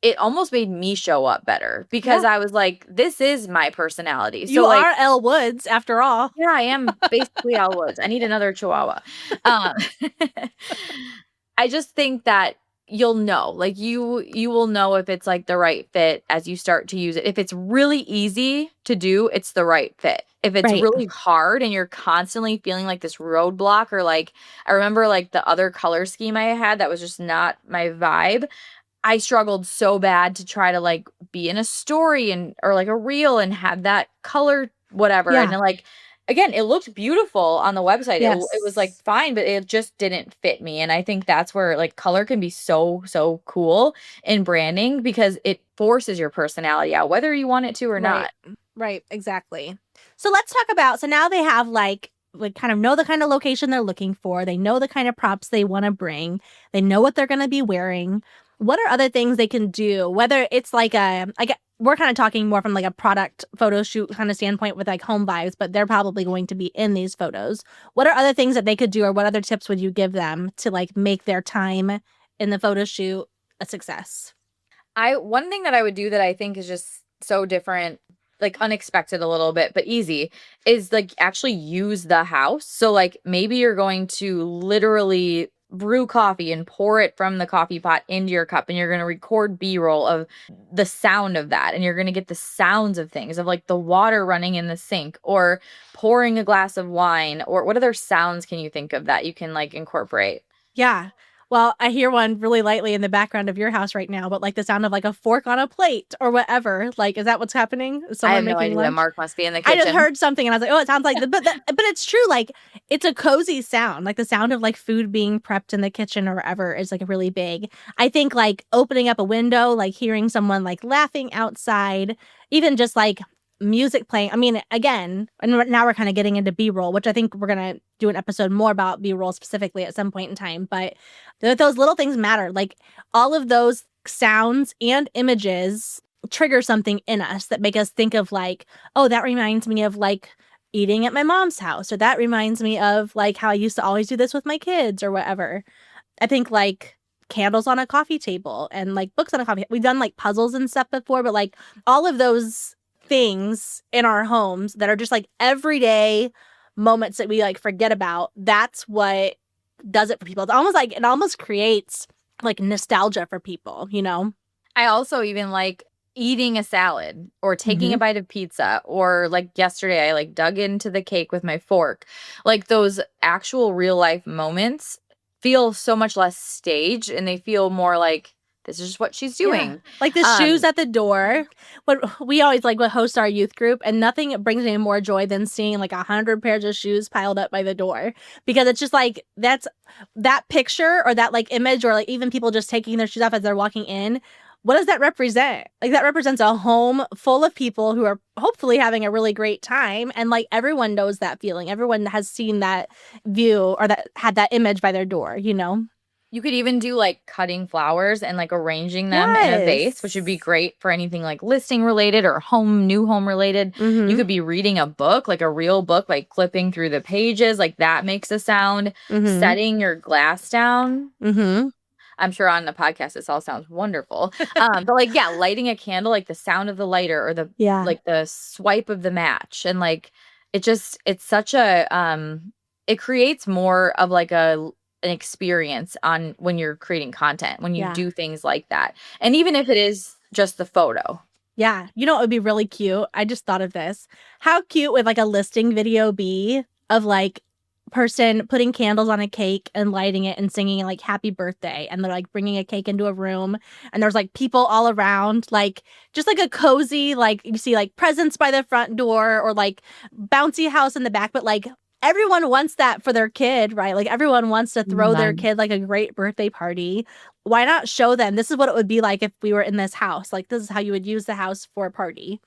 it almost made me show up better because Yeah. I was like this is my personality. So You like are Elle Woods after all. yeah, I am basically Al Woods. I need another chihuahua. Um, I just think that you'll know. Like you will know if it's like the right fit as you start to use it. If it's really easy to do, it's the right fit. If it's Right. really hard and you're constantly feeling like this roadblock or like I remember like the other color scheme I had that was just not my vibe. I struggled so bad to try to like be in a story and or like a reel and have that color whatever and Yeah. like again it looked beautiful on the website. It was like Yes. fine but it just didn't fit me and I think that's where like color can be so cool in branding because it forces your personality out whether you want it to or Right. not. Right. Exactly. So let's talk about so now they have like kind of know the kind of location they're looking for. They know the kind of props they want to bring. They know what they're going to be wearing. What are other things they can do? Whether it's we're kind of talking more from like a product photo shoot kind of standpoint with like home vibes, but they're probably going to be in these photos. What are other things that they could do or what other tips would you give them to like make their time in the photo shoot a success? I one thing that I would do that I think is just so different, like unexpected a little bit, but easy, is like actually use the house. So like maybe you're going to literally brew coffee and pour it from the coffee pot into your cup, and you're going to record B-roll of the sound of that, and you're going to get the sounds of things, of like the water running in the sink or pouring a glass of wine, or what other sounds can you think of that you can like incorporate? Yeah. Well, I hear one really lightly in the background of your house right now, but like the sound of like a fork on a plate or whatever. Like, is that what's happening? Is I someone have no making idea. lunch? Mark must be in the I just kitchen. heard something and I was like, oh, it sounds like but it's true. Like, it's a cozy sound. Like the sound of like food being prepped in the kitchen or wherever is like really big. I think like opening up a window, like hearing someone like laughing outside, even just like music playing. I mean, again, and now we're kind of getting into B-roll, which I think we're going to do an episode more about B-roll specifically at some point in time. But those little things matter. Like all of those sounds and images trigger something in us that make us think of like, oh, that reminds me of like eating at my mom's house, or that reminds me of like how I used to always do this with my kids or whatever. I think like candles on a coffee table and like books on a coffee. We've done like puzzles and stuff before, but like all of those things in our homes that are just like everyday moments that we like forget about. That's what does it for people. It's almost like it almost creates like nostalgia for people, you know? I also even like eating a salad or taking a Mm-hmm. bite of pizza, or like yesterday I like dug into the cake with my fork. Like those actual real life moments feel so much less staged, and they feel more like this is just what she's Yeah. doing. Like the shoes Um at the door. What we always like would host our youth group, and nothing brings me more joy than seeing like 100 pairs of shoes piled up by the door. Because it's just like that's that picture or that like image, or like even people just taking their shoes off as they're walking in. What does that represent? Like that represents a home full of people who are hopefully having a really great time, and like everyone knows that feeling. Everyone has seen that view or that had that image by their door, you know? You could even do like cutting flowers and like arranging them in a vase, which would be Yes. great for anything like listing related or new home related. You Mhm. could be reading a book, like a real book, like clipping through the pages, like that makes a sound. Mhm. Setting your glass down. Mhm. I'm sure on the podcast this all sounds wonderful. But like yeah, lighting a candle, like the sound of the lighter or the Yeah. like the swipe of the match, and like it's such a it creates more of like an experience on when you're creating content, when you Yeah. do things like that. And even if it is just the photo. Yeah. You know what would be really cute? I just thought of this. How cute would like a listing video be of like person putting candles on a cake and lighting it and singing like happy birthday, and they're like bringing a cake into a room and there's like people all around, like just like a cozy, like you see like presents by the front door or like bouncy house in the back, but like everyone wants that for their kid, right? Like everyone wants to throw their Mhm. kid like a great birthday party. Why not show them this is what it would be like if we were in this house? Like this is how you would use the house for a party.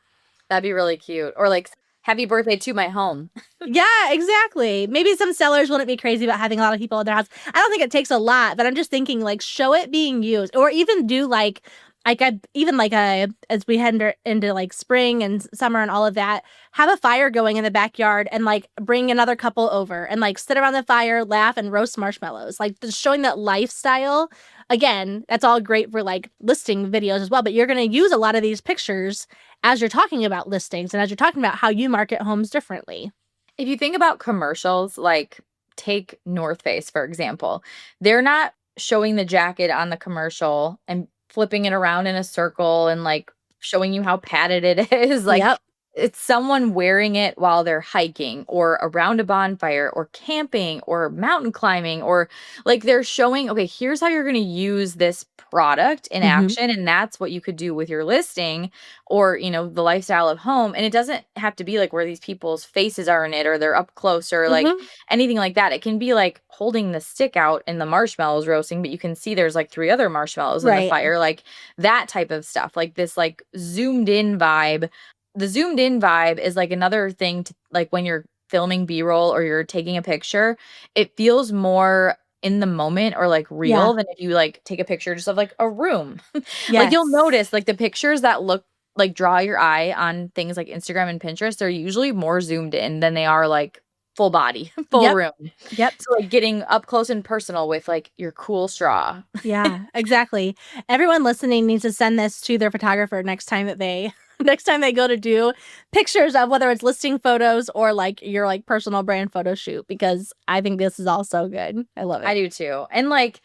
That'd be really cute. Or like happy birthday to my home. Yeah, exactly. Maybe some sellers wouldn't be crazy about having a lot of people in their house. I don't think it takes a lot, but I'm just thinking like show it being used, or even do like I even like a as we head into like spring and summer and all of that, have a fire going in the backyard and like bring another couple over and like sit around the fire, laugh and roast marshmallows. Like just showing that lifestyle. Again, that's all great for like listing videos as well, but you're going to use a lot of these pictures as you're talking about listings and as you're talking about how you market homes differently. If you think about commercials, like take North Face, for example, they're not showing the jacket on the commercial and flipping it around in a circle and like showing you how padded it is. Like Yep. it's someone wearing it while they're hiking or around a bonfire or camping or mountain climbing, or like they're showing, okay, here's how you're going to use this product in Mhm. action. And that's what you could do with your listing, or the lifestyle of home. And it doesn't have to be like where these people's faces are in it or they're up close or like Mhm. anything like that. It can be like holding the stick out and the marshmallows roasting, but you can see there's like three other marshmallows in the Right. fire, like that type of stuff, like this like zoomed in vibe. The zoomed in vibe is like another thing to like when you're filming B-roll or you're taking a picture, it feels more in the moment or like Yeah. real than if you like take a picture just of like a room. Like you'll Yes. notice like the pictures that look like draw your eye on things like Instagram and Pinterest, they're usually more zoomed in than they are like full body, full Yep. room. Yep. So like getting up close and personal with like your cool straw. Yeah, exactly. Everyone listening needs to send this to their photographer next time that they next time they go to do pictures of whether it's listing photos or like your like personal brand photo shoot, because I think this is all so good. I love I it. do too. And like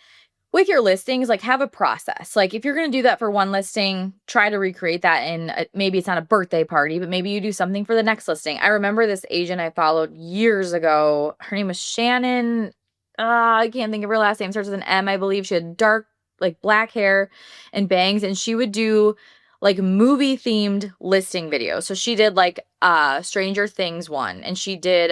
with your listings, like have a process. Like if you're going to do that for one listing, try to recreate that in maybe it's not a birthday party, but maybe you do something for the next listing. I remember this agent I followed years ago. Her name was Shannon. I can't think of her last name. Starts with an M, I believe. She had dark, like black hair and bangs, and she would do like movie themed listing videos. So she did like Stranger Things one, and she did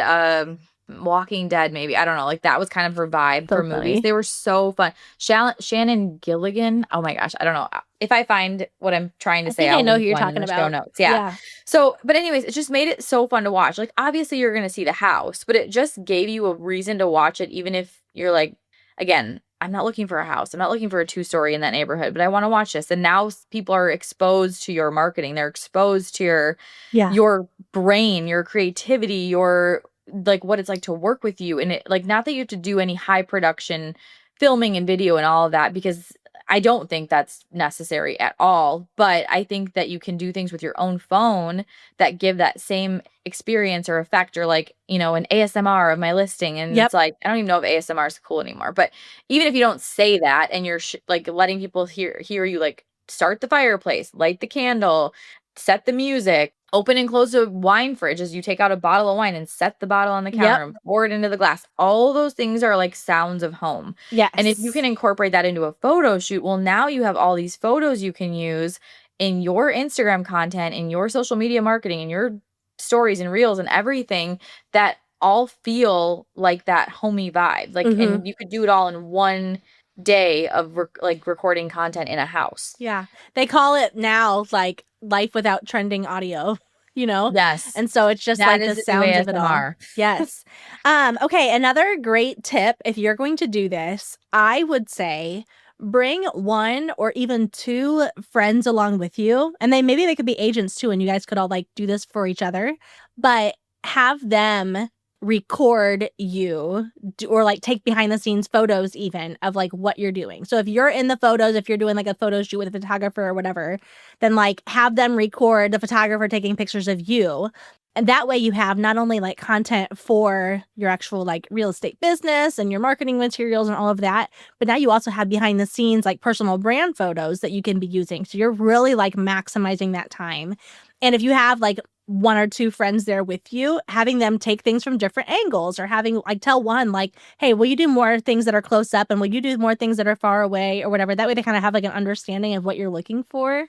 Walking Dead, maybe. I don't know. Like that was kind of her vibe So for movies. funny. They were so fun. Shannon Gilligan. Oh my gosh. I don't know. If I find what I'm trying to I say, think I I'll know who link you're one in talking the show about. notes. Yeah. Yeah. So, but anyways, it just made it so fun to watch. Like obviously you're going to see the house, but it just gave you a reason to watch it, even if you're like, again, I'm not looking for a house. I'm not looking for a 2-story in that neighborhood, but I want to watch this. And now people are exposed to your marketing. They're exposed to Yeah. your brain, your creativity, your like what it's like to work with you. And it like not that you have to do any high production filming and video and all of that, because I don't think that's necessary at all. But I think that you can do things with your own phone that give that same experience or effect, or like, you know, an ASMR of my listing. And it's Yep. like, I don't even know if ASMR is cool anymore. But even if you don't say that and you're like letting people hear you like start the fireplace, light the candle, set the music, open and close a wine fridge as you take out a bottle of wine and set the bottle on the counter Yep. and pour it into the glass. All those things are like sounds of home. And if you can Yes. incorporate that into a photo shoot, well, now you have all these photos you can use in your Instagram content, in your social media marketing, in your stories and reels and everything that all feel like that homey vibe. Like, Mm-hmm. and you could do it all in one day of like recording content in a house. Yeah. They call it now like life without trending audio, you know? Yes. And so it's just That like is the the new sounds of it all. ASMR. Yes. Okay, another great tip if you're going to do this, I would say bring one or even two friends along with you. And then maybe they could be agents too, and you guys could all like do this for each other. But have them record you or like take behind the scenes photos even of like what you're doing. So if you're in the photos, if you're doing like a photo shoot with a photographer or whatever, then like have them record the photographer taking pictures of you. And that way you have not only like content for your actual like real estate business and your marketing materials and all of that, but now you also have behind the scenes like personal brand photos that you can be using. So you're really like maximizing that time. And if you have like one or two friends there with you, having them take things from different angles, or having like tell one like, hey, will you do more things that are close up and will you do more things that are far away or whatever. That way they kind of have like an understanding of what you're looking for.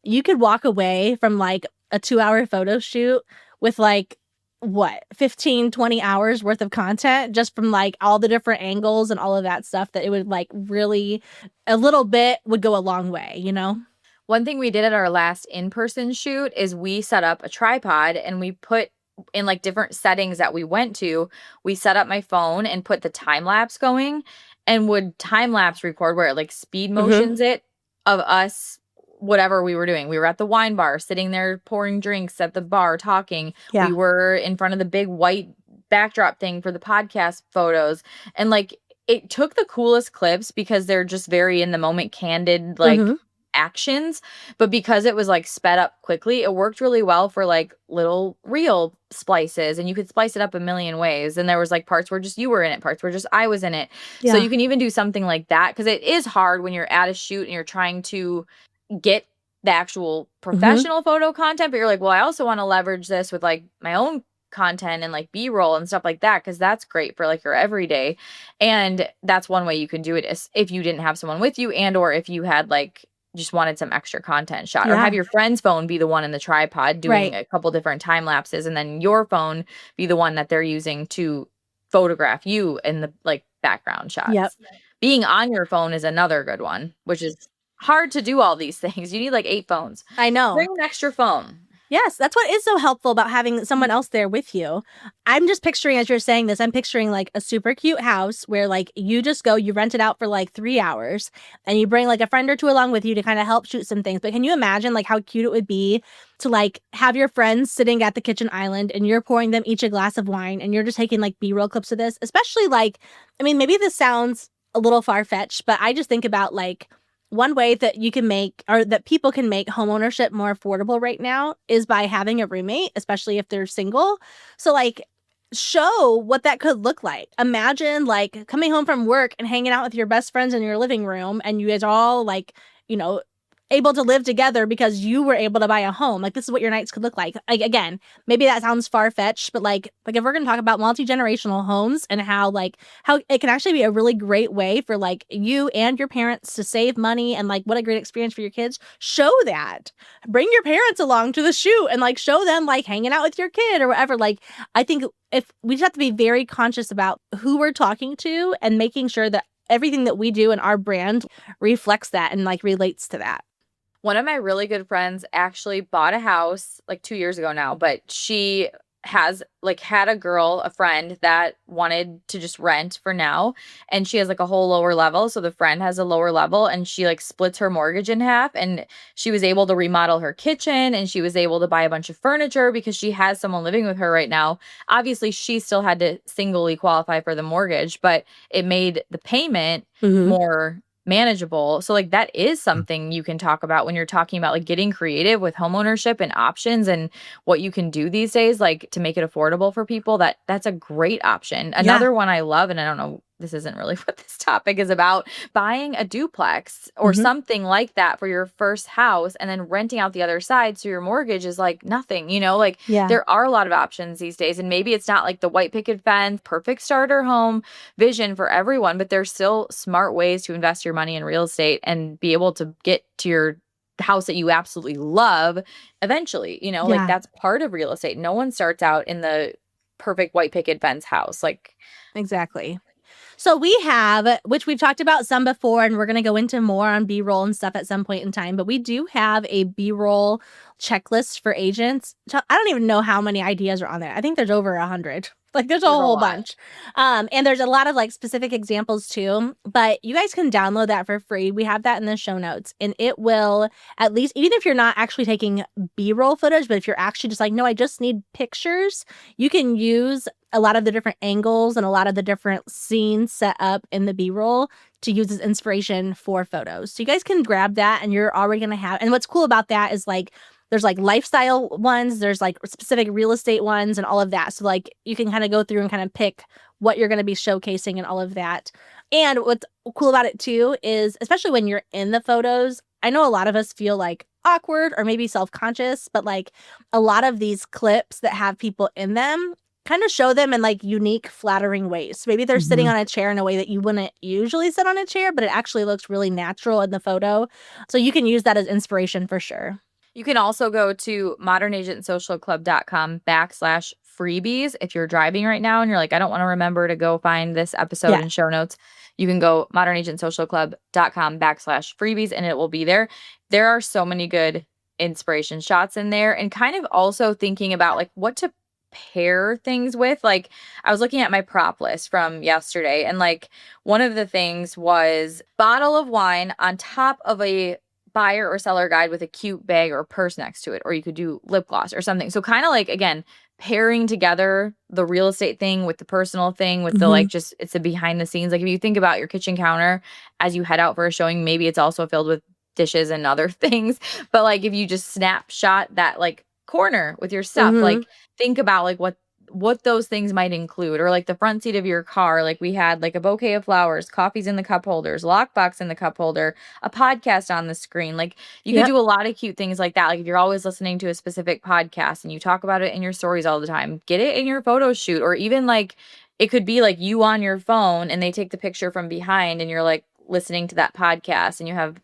You could walk away from like a 2-hour photo shoot with like what 15-20 hours worth of content just from like all the different angles and all of that stuff, that it would like really a little bit would go a long way, you know. One thing we did at our last in-person shoot is we set up a tripod and we put in like different settings that we went to. We set up my phone and put the time lapse going and would time lapse record where it like speed Mm-hmm. motions it of us, whatever we were doing. We were at the wine bar, sitting there pouring drinks at the bar, talking. Yeah. We were in front of the big white backdrop thing for the podcast photos. And like it took the coolest clips because they're just very in the moment, candid, like Mm-hmm. actions, but because it was like sped up quickly, it worked really well for like little reel splices, and you could splice it up a million ways. And there was like parts where just you were in it, parts where just I was in it. So Yeah. you can even do something like that, because it is hard when you're at a shoot and you're trying to get the actual Mm-hmm. professional photo content, but you're like, well, I also want to leverage this with like my own content and like B-roll and stuff like that, because that's great for like your everyday. And that's one way you can do it, is if you didn't have someone with you, and or if you had like just wanted some extra content shot, or have Yeah. your friend's phone be the one in the tripod doing Right. a couple different time lapses, and then your phone be the one that they're using to photograph you in the like background Yep. shots. Being on your phone is another good one, which is hard to do all these things. You need like 8 phones. I know. Bring an extra phone. Yes, that's what is so helpful about having someone else there with you. I'm just picturing, as you're saying this, I'm picturing like a super cute house where like you just go, you rent it out for like 3 hours and you bring like a friend or two along with you to kind of help shoot some things. But can you imagine like how cute it would be to like have your friends sitting at the kitchen island and you're pouring them each a glass of wine and you're just taking like B-roll clips of this, especially like, I mean, maybe this sounds a little far-fetched, but I just think about like one way that you can make or that people can make homeownership more affordable right now is by having a roommate, especially if they're single. So like show what that could look like. Imagine like coming home from work and hanging out with your best friends in your living room and you guys are all like, you know, able to live together because you were able to buy a home. Like this is what your nights could look like. Like again, maybe that sounds far-fetched, but like if we're going to talk about multi-generational homes and how it can actually be a really great way for like you and your parents to save money and like what a great experience for your kids, show that. Bring your parents along to the shoot and like show them like hanging out with your kid or whatever. Like I think if we just have to be very conscious about who we're talking to and making sure that everything that we do in our brand reflects that and like relates to that. One of my really good friends actually bought a house like 2 years ago now, but she has like had a friend that wanted to just rent for now. And she has like a whole lower level. So the friend has a lower level and she like splits her mortgage in half. And she was able to remodel her kitchen and she was able to buy a bunch of furniture because she has someone living with her right now. Obviously, she still had to singly qualify for the mortgage, but it made the payment Mm-hmm. more manageable. So like that is something you can talk about when you're talking about like getting creative with homeownership and options and what you can do these days like to make it affordable for people. That's a great option. Yeah. Another one I love, and I don't know, this isn't really what this topic is about, buying a duplex or Mm-hmm. something like that for your first house and then renting out the other side so your mortgage is like nothing, like Yeah. there are a lot of options these days. And maybe it's not like the white picket fence, perfect starter home vision for everyone, but there's still smart ways to invest your money in real estate and be able to get to your house that you absolutely love eventually. Like Yeah. that's part of real estate. No one starts out in the perfect white picket fence house. Like, Exactly. So we have, which we've talked about some before, and we're going to go into more on B-roll and stuff at some point in time, but we do have a B-roll checklist for agents. So I don't even know how many ideas are on there. I think there's over 100. Like there's a there's a whole lot. bunch. And there's a lot of like specific examples too, but you guys can download that for free. We have that in the show notes and it will at least, even if you're not actually taking B-roll footage, but if you're actually just like, no, I just need pictures, you can use a lot of the different angles and a lot of the different scenes set up in the B-roll to use as inspiration for photos. So you guys can grab that and you're already going to have, and what's cool about that is like, there's like lifestyle ones, there's like specific real estate ones and all of that. So like you can kind of go through and kind of pick what you're going to be showcasing and all of that. And what's cool about it too is, especially when you're in the photos, I know a lot of us feel like awkward or maybe self-conscious, but like a lot of these clips that have people in them kind of show them in like unique, flattering ways. Maybe they're sitting on a chair in a way that you wouldn't usually sit on a chair, but it actually looks really natural in the photo. So you can use that as inspiration for sure. You can also go to modernagentsocialclub.com/freebies. If you're driving right now and you're like, I don't want to remember to go find this episode Yeah. in show notes, you can go modernagentsocialclub.com/freebies and it will be there. There are so many good inspiration shots in there and kind of also thinking about like what to pair things with. Like I was looking at my prop list from yesterday and like one of the things was bottle of wine on top of a buyer or seller guide with a cute bag or purse next to it, or you could do lip gloss or something. So kind of like again, pairing together the real estate thing with the personal thing with the Mm-hmm. like just it's a behind the scenes. Like if you think about your kitchen counter as you head out for a showing, maybe it's also filled with dishes and other things. But like if you just snapshot that like corner with your stuff, Mm-hmm. like think about like what those things might include, or like the front seat of your car, like we had like a bouquet of flowers, coffees in the cup holders, lockbox in the cup holder, a podcast on the screen. Like you could Yep. do a lot of cute things like that. Like if you're always listening to a specific podcast and you talk about it in your stories all the time, get it in your photo shoot. Or even like it could be like you on your phone and they take the picture from behind and you're like listening to that podcast and you have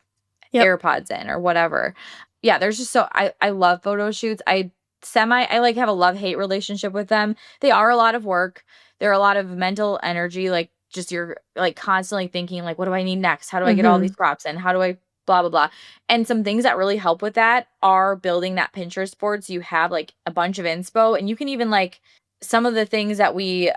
Yep. AirPods in or whatever. Yeah, there's just I love photo shoots. I like have a love-hate relationship with them. They are a lot of work. They're a lot of mental energy, like just you're like constantly thinking like what do I need next? How do I get all Mm-hmm. these props in? How do I blah blah blah. And some things that really help with that are building that Pinterest board so you have like a bunch of inspo and you can even like some of the things that we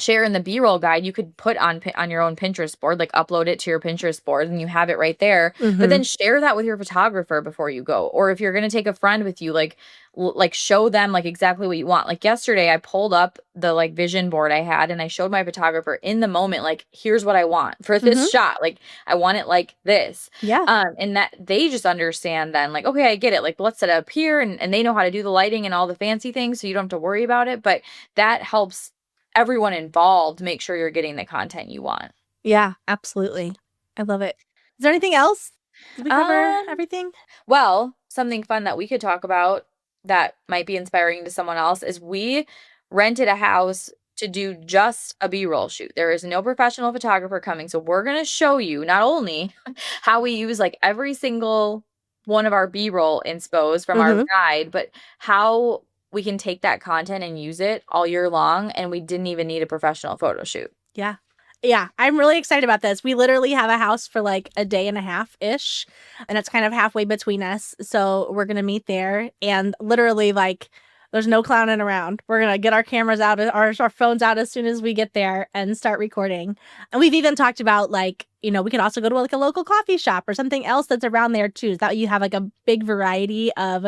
share in the B-roll guide, you could put on your own Pinterest board, like upload it to your Pinterest board and you have it right there. But Mm-hmm. then share that with your photographer before you go. Or if you're going to take a friend with you, like like show them like exactly what you want. Like yesterday I pulled up the like vision board I had and I showed my photographer in the moment like here's what I want for this Mm-hmm. shot. Like I want it like this. Yeah. And that they just understand then like okay, I get it. Like let's set it up here and they know how to do the lighting and all the fancy things so you don't have to worry about it, but that helps everyone involved make sure you're getting the content you want. Yeah, absolutely. I love it. Is there anything else? Did we cover Um, everything? well, something fun that we could talk about that might be inspiring to someone else is we rented a house to do just a B-roll shoot. There is no professional photographer coming, so we're going to show you not only how we use like every single one of our B-roll inspos from our Mm-hmm. guide, but how we can take that content and use it all year long and we didn't even need a professional photo shoot. Yeah. Yeah, I'm really excited about this. We literally have a house for like a day and a half ish, and it's kind of halfway between us. So we're going to meet there. And literally, like, there's no clowning around. We're going to get our cameras out, our phones out as soon as we get there and start recording. And we've even talked about, like, we could also go to like a local coffee shop or something else that's around there too. So that you have like a big variety of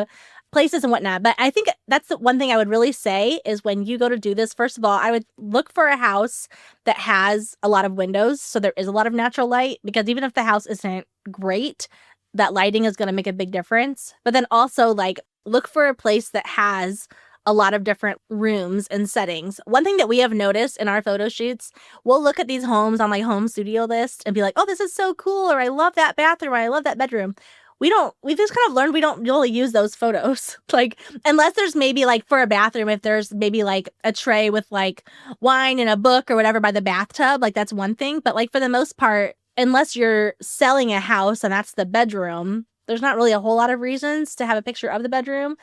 places and whatnot. But I think that's the one thing I would really say is when you go to do this, first of all, I would look for a house that has a lot of windows. So there is a lot of natural light, because even if the house isn't great, that lighting is going to make a big difference. But then also, like, look for a place that has a lot of different rooms and settings. One thing that we have noticed in our photo shoots, we'll look at these homes on like home studio list and be like, oh, this is so cool, or I love that bathroom, or I love that bedroom. We've just kind of learned we don't really use those photos. Like, unless there's maybe like for a bathroom, if there's maybe like a tray with like wine and a book or whatever by the bathtub, like that's one thing. But like for the most part, unless you're selling a house and that's the bedroom, there's not really a whole lot of reasons to have a picture of the bedroom.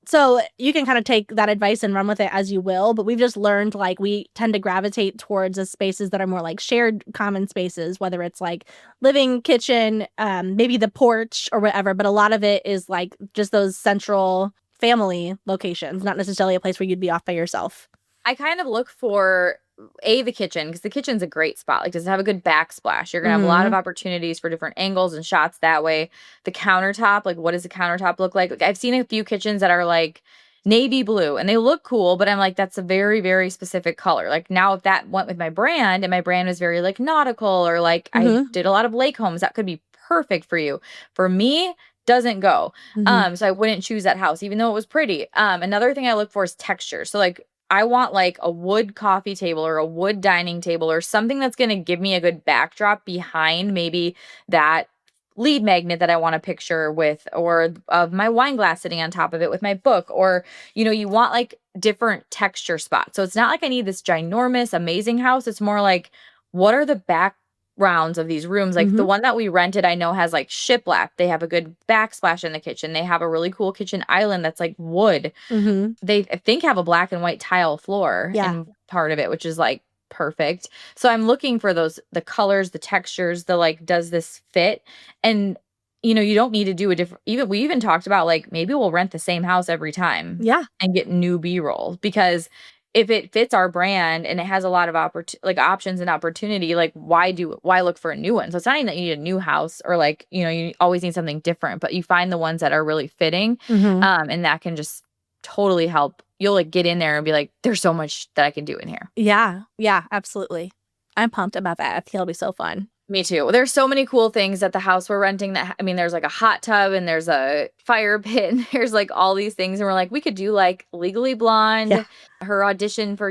So you can kind of take that advice and run with it as you will. But we've just learned like we tend to gravitate towards the spaces that are more like shared common spaces, whether it's like living, kitchen, maybe the porch or whatever. But a lot of it is like just those central family locations, not necessarily a place where you'd be off by yourself. I kind of look for the kitchen because the kitchen's a great spot. Like, does it have a good backsplash? You're gonna have a lot of Mm-hmm. opportunities for different angles and shots that way. The countertop, like, what does the countertop look like? Like, I've seen a few kitchens that are like navy blue and they look cool, but I'm like, that's a very, very specific color. Like, now if that went with my brand and my brand was very like nautical or like I Mm-hmm. did a lot of lake homes, that could be perfect for you. For me, doesn't go. Mm-hmm. So I wouldn't choose that house, even though it was pretty. Another thing I look for is texture. So like I want like a wood coffee table or a wood dining table or something that's going to give me a good backdrop behind maybe that lead magnet that I want to picture with, or of my wine glass sitting on top of it with my book, or, you want like different texture spots. So it's not like I need this ginormous, amazing house. It's more like, what are the backgrounds of these rooms? Like Mm-hmm. the one that we rented, I know has like shiplap. They have a good backsplash in the kitchen. They have a really cool kitchen island that's like wood. Mm-hmm. They, I think, have a black and white tile floor Yeah. in part of it, which is like perfect. So I'm looking for the colors, the textures, the like, does this fit? And you don't need to do a different, even we even talked about like maybe we'll rent the same house every time Yeah. and get new B-roll, because if it fits our brand and it has a lot of like options and opportunity, like why look for a new one? So it's not even that you need a new house or like, you always need something different, but you find the ones that are really fitting. Mm-hmm. And that can just totally help. You'll like get in there and be like, there's so much that I can do in here. Yeah. Yeah. Absolutely. I'm pumped about that. I think it'll be so fun. Me too. There's so many cool things at the house we're renting that, I mean, there's like a hot tub and there's a fire pit and there's like all these things. And we're like, we could do like Legally Blonde, Yeah. her audition for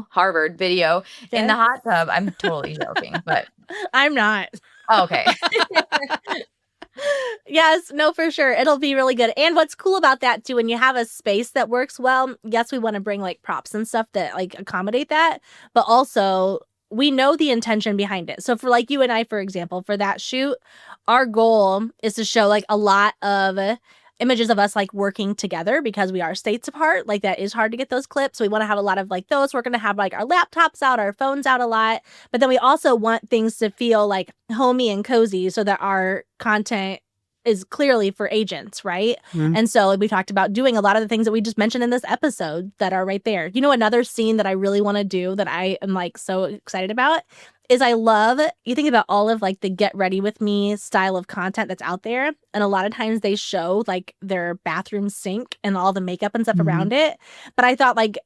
Harvard video in the Yes. hot tub. I'm totally joking, but I'm not. okay. Yes, no, for sure. It'll be really good. And what's cool about that too, when you have a space that works well, yes, we want to bring like props and stuff that like accommodate that, but also we know the intention behind it. So for like you and I, for example, for that shoot, our goal is to show like a lot of images of us like working together because we are states apart. Like that is hard to get those clips. So we want to have a lot of like those. We're going to have like our laptops out, our phones out a lot. But then we also want things to feel like homey and cozy so that our content is clearly for agents, right? Mhm. And so we talked about doing a lot of the things that we just mentioned in this episode that are right there. You know, another scene that I really want to do that I am like so excited about is I love, you think about all of like the get ready with me style of content that's out there. And a lot of times they show like their bathroom sink and all the makeup and stuff around it. But I thought like,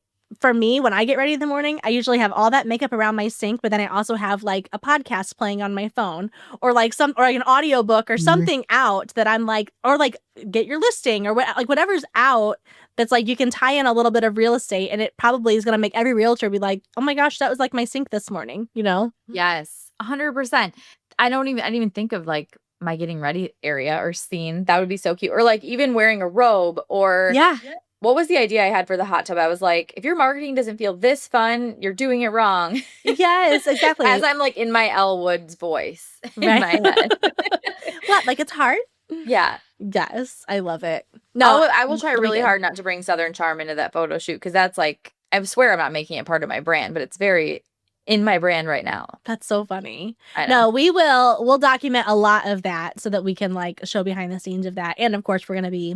for me, when I get ready in the morning, I usually have all that makeup around my sink, but then I also have like a podcast playing on my phone or like or like an audiobook or something out that I'm like, or like get your listing or like whatever's out that's like you can tie in a little bit of real estate, and it probably is going to make every realtor be like, oh my gosh, that was like my sink this morning, you know? Yes, 100%. I didn't even think of like my getting ready area or scene. That would be so cute. Or like even wearing a robe or Yeah. what was the idea I had for the hot tub? I was like, if your marketing doesn't feel this fun, you're doing it wrong. Yes, exactly. As I'm like in my Elle Woods voice in Right. my head. What? Like it's hard? Yeah. Yes, I love it. No, I will try it'll be really good. hard not to bring Southern Charm into that photo shoot because that's like, I swear I'm not making it part of my brand, but it's very in my brand right now. That's so funny. I know. No, we'll document a lot of that so that we can like show behind the scenes of that. And of course, we're going to be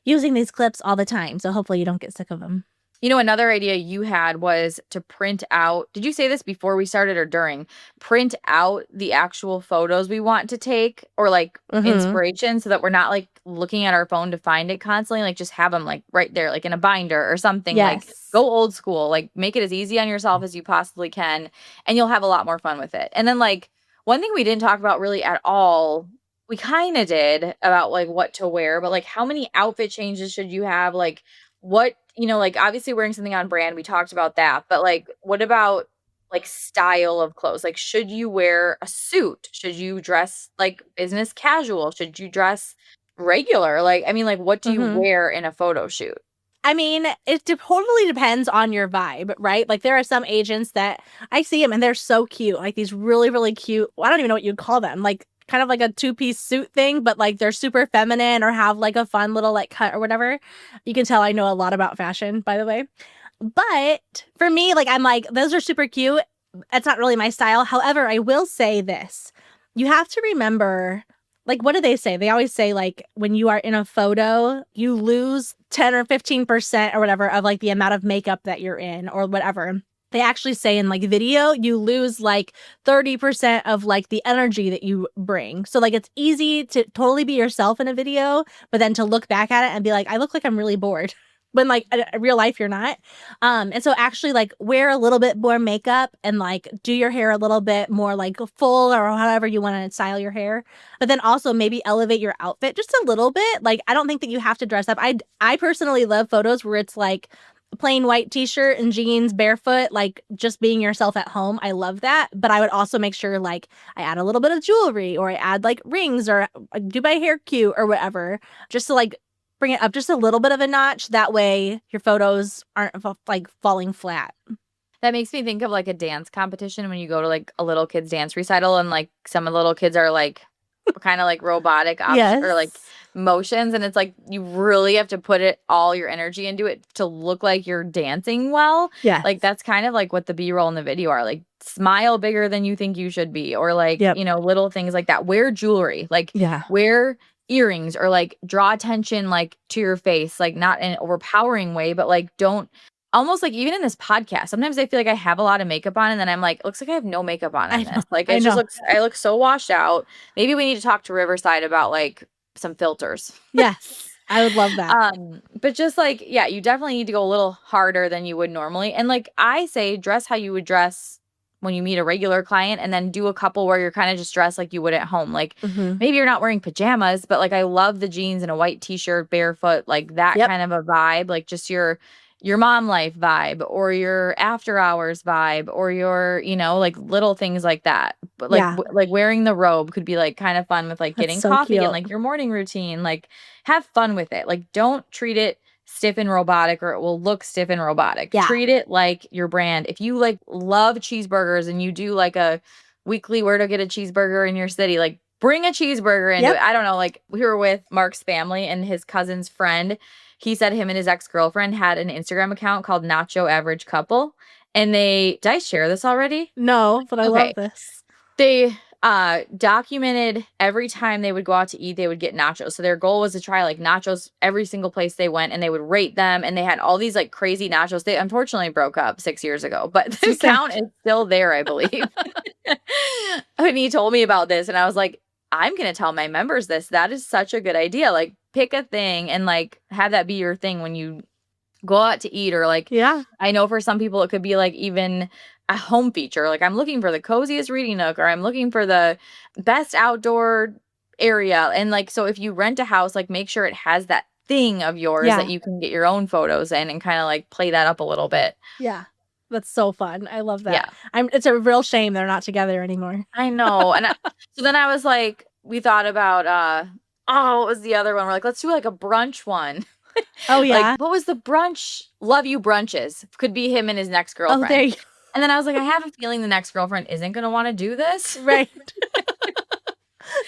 using these clips all the time. So hopefully you don't get sick of them. You know, another idea you had was to print out. Did you say this before we started or during? Print out the actual photos we want to take or like inspiration so that we're not like looking at our phone to find it constantly. Like just have them like right there, like in a binder or something. Like Yes. go old school, like make it as easy on yourself as you possibly can. And you'll have a lot more fun with it. And then like one thing we didn't talk about really at all, we kind of did about like what to wear, but like how many outfit changes should you have? Like what, you know, like obviously wearing something on brand, we talked about that, but like what about like style of clothes? Like should you wear a suit? Should you dress like business casual? Should you dress regular? Like I mean like what do you wear in a photo shoot? I mean, it totally depends on your vibe, right? Like there are some agents that I see them and they're so cute, like these really, really cute. I don't even know what you'd call them, like kind of like a two-piece suit thing, but like they're super feminine or have like a fun little like cut or whatever. You can tell I know a lot about fashion, by the way. But for me, like I'm like, those are super cute. That's not really my style. However, I will say this. You have to remember, like, what do they say? They always say, like, when you are in a photo, you lose 10 or 15% or whatever of like the amount of makeup that you're in or whatever. They actually say in like video, you lose like 30% of like the energy that you bring. So like it's easy to totally be yourself in a video, but then to look back at it and be like, I look like I'm really bored. When like in real life you're not. And so actually like wear a little bit more makeup and like do your hair a little bit more like full or however you want to style your hair. But then also maybe elevate your outfit just a little bit. Like I don't think that you have to dress up. I personally love photos where it's like a plain white t-shirt and jeans, barefoot, like just being yourself at home. I love that. But I would also make sure like I add a little bit of jewelry or I add like rings or do my hair cute or whatever, just to like bring it up just a little bit of a notch. That way your photos aren't like falling flat. That makes me think of like a dance competition when you go to like a little kid's dance recital and like some of the little kids are like kind of like robotic Yes. or like motions, and it's like you really have to put all your energy into it to look like you're dancing well. Yeah. Like that's kind of like what the B-roll and the video are. Like smile bigger than you think you should be, or like you know, little things like that. Wear jewelry, like wear earrings, or like draw attention like to your face, like not in an overpowering way, but like don't almost like even in this podcast, sometimes I feel like I have a lot of makeup on and then I'm like, it looks like I have no makeup on in this. Like it just looks, I look so washed out. Maybe we need to talk to Riverside about like some filters. Yes. I would love that. But just like, yeah, you definitely need to go a little harder than you would normally. And like I say, dress how you would dress when you meet a regular client, and then do a couple where you're kind of just dressed like you would at home. Like maybe you're not wearing pajamas, but like I love the jeans and a white t-shirt, barefoot, like that kind of a vibe, like just your mom life vibe or your after hours vibe or your, you know, like little things like that. But like like wearing the robe could be like kind of fun with like getting coffee and like your morning routine. Like have fun with it. Like don't treat it stiff and robotic or it will look stiff and robotic. Treat it like your brand. If you like love cheeseburgers and you do like a weekly where to get a cheeseburger in your city, like bring a cheeseburger into it. I don't know, like we were with Mark's family and his cousin's friend. He said him and his ex-girlfriend had an Instagram account called Nacho Average Couple. And did I share this already? No, but I love this. They documented every time they would go out to eat, they would get nachos. So their goal was to try like nachos every single place they went, and they would rate them. And they had all these like crazy nachos. They unfortunately broke up 6 years ago, but the account is still there, I believe. When he told me about this, and I was like, I'm going to tell my members this. That is such a good idea. Like, pick a thing and like have that be your thing when you go out to eat, or like, I know for some people it could be like even a home feature. Like, I'm looking for the coziest reading nook, or I'm looking for the best outdoor area. And like, so if you rent a house, like make sure it has that thing of yours that you can get your own photos in and kind of like play that up a little bit. Yeah. That's so fun. I love that. Yeah. It's a real shame they're not together anymore. I know. And so then I was like, we thought about, what was the other one? We're like, let's do like a brunch one. Oh, yeah. Like, what was the brunch? Love You Brunches. Could be him and his next girlfriend. Oh, there you go. And then I was like, I have a feeling the next girlfriend isn't going to want to do this. Right.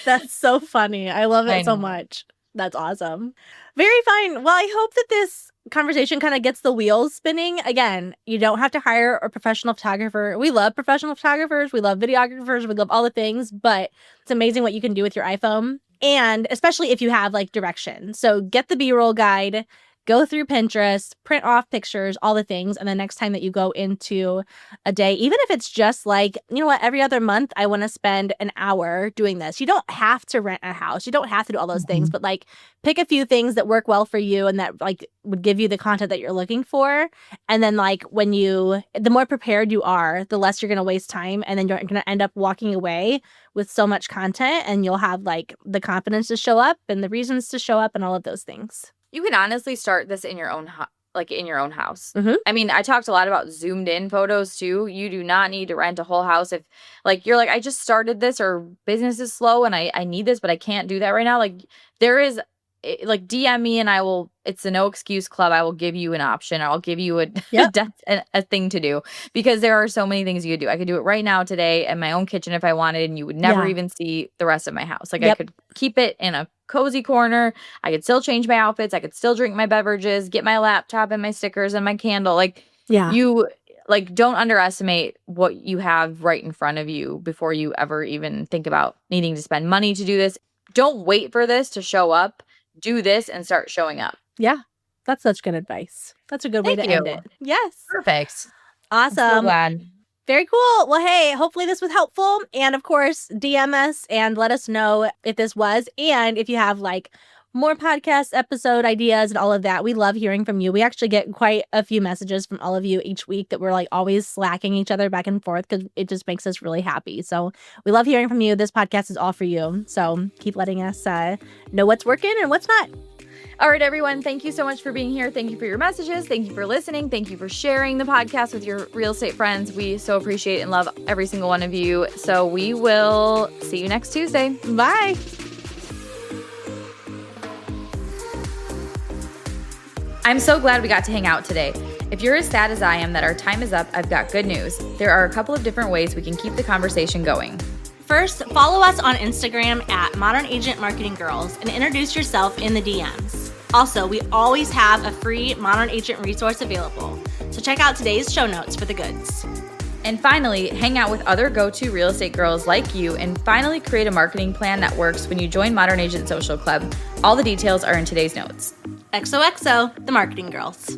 That's so funny. I love it so much. That's awesome. Very fine. Well, I hope that this conversation kind of gets the wheels spinning. Again, you don't have to hire a professional photographer. We love professional photographers. We love videographers. We love all the things, but it's amazing what you can do with your iPhone. And especially if you have like direction. So get the B-roll guide, go through Pinterest, print off pictures, all the things. And the next time that you go into a day, even if it's just like, you know what, every other month, I want to spend an hour doing this. You don't have to rent a house. You don't have to do all those things, but like pick a few things that work well for you and that like would give you the content that you're looking for. And then like the more prepared you are, the less you're going to waste time. And then you're going to end up walking away with so much content, and you'll have like the confidence to show up and the reasons to show up and all of those things. You can honestly start this in your own house. I mean, I talked a lot about zoomed in photos too. You do not need to rent a whole house. If like you're like, I just started this, or business is slow and I need this, but I can't do that right now. Like there is like DM me and it's a no excuse club. I will give you an option. I'll give you a thing to do, because there are so many things you could do. I could do it right now today in my own kitchen if I wanted, and you would never even see the rest of my house. Like I could keep it in a cozy corner. I could still change my outfits. I could still drink my beverages, get my laptop and my stickers and my candle. Like you like don't underestimate what you have right in front of you before you ever even think about needing to spend money to do this. Don't wait for this to show up. Do this and start showing up. Yeah. That's such good advice. That's a good way to end it. Yes. Perfect. Awesome. I'm so glad. Very cool. Well, hey, hopefully this was helpful. And of course, DM us and let us know if this was. And if you have like more podcast episode ideas and all of that, we love hearing from you. We actually get quite a few messages from all of you each week that we're like always slacking each other back and forth, because it just makes us really happy. So we love hearing from you. This podcast is all for you. So keep letting us know what's working and what's not. All right, everyone. Thank you so much for being here. Thank you for your messages. Thank you for listening. Thank you for sharing the podcast with your real estate friends. We so appreciate and love every single one of you. So we will see you next Tuesday. Bye. I'm so glad we got to hang out today. If you're as sad as I am that our time is up, I've got good news. There are a couple of different ways we can keep the conversation going. First, follow us on Instagram at Modern Agent Marketing Girls and introduce yourself in the DMs. Also, we always have a free Modern Agent resource available, so check out today's show notes for the goods. And finally, hang out with other go-to real estate girls like you and finally create a marketing plan that works when you join Modern Agent Social Club. All the details are in today's notes. XOXO, the Marketing Girls.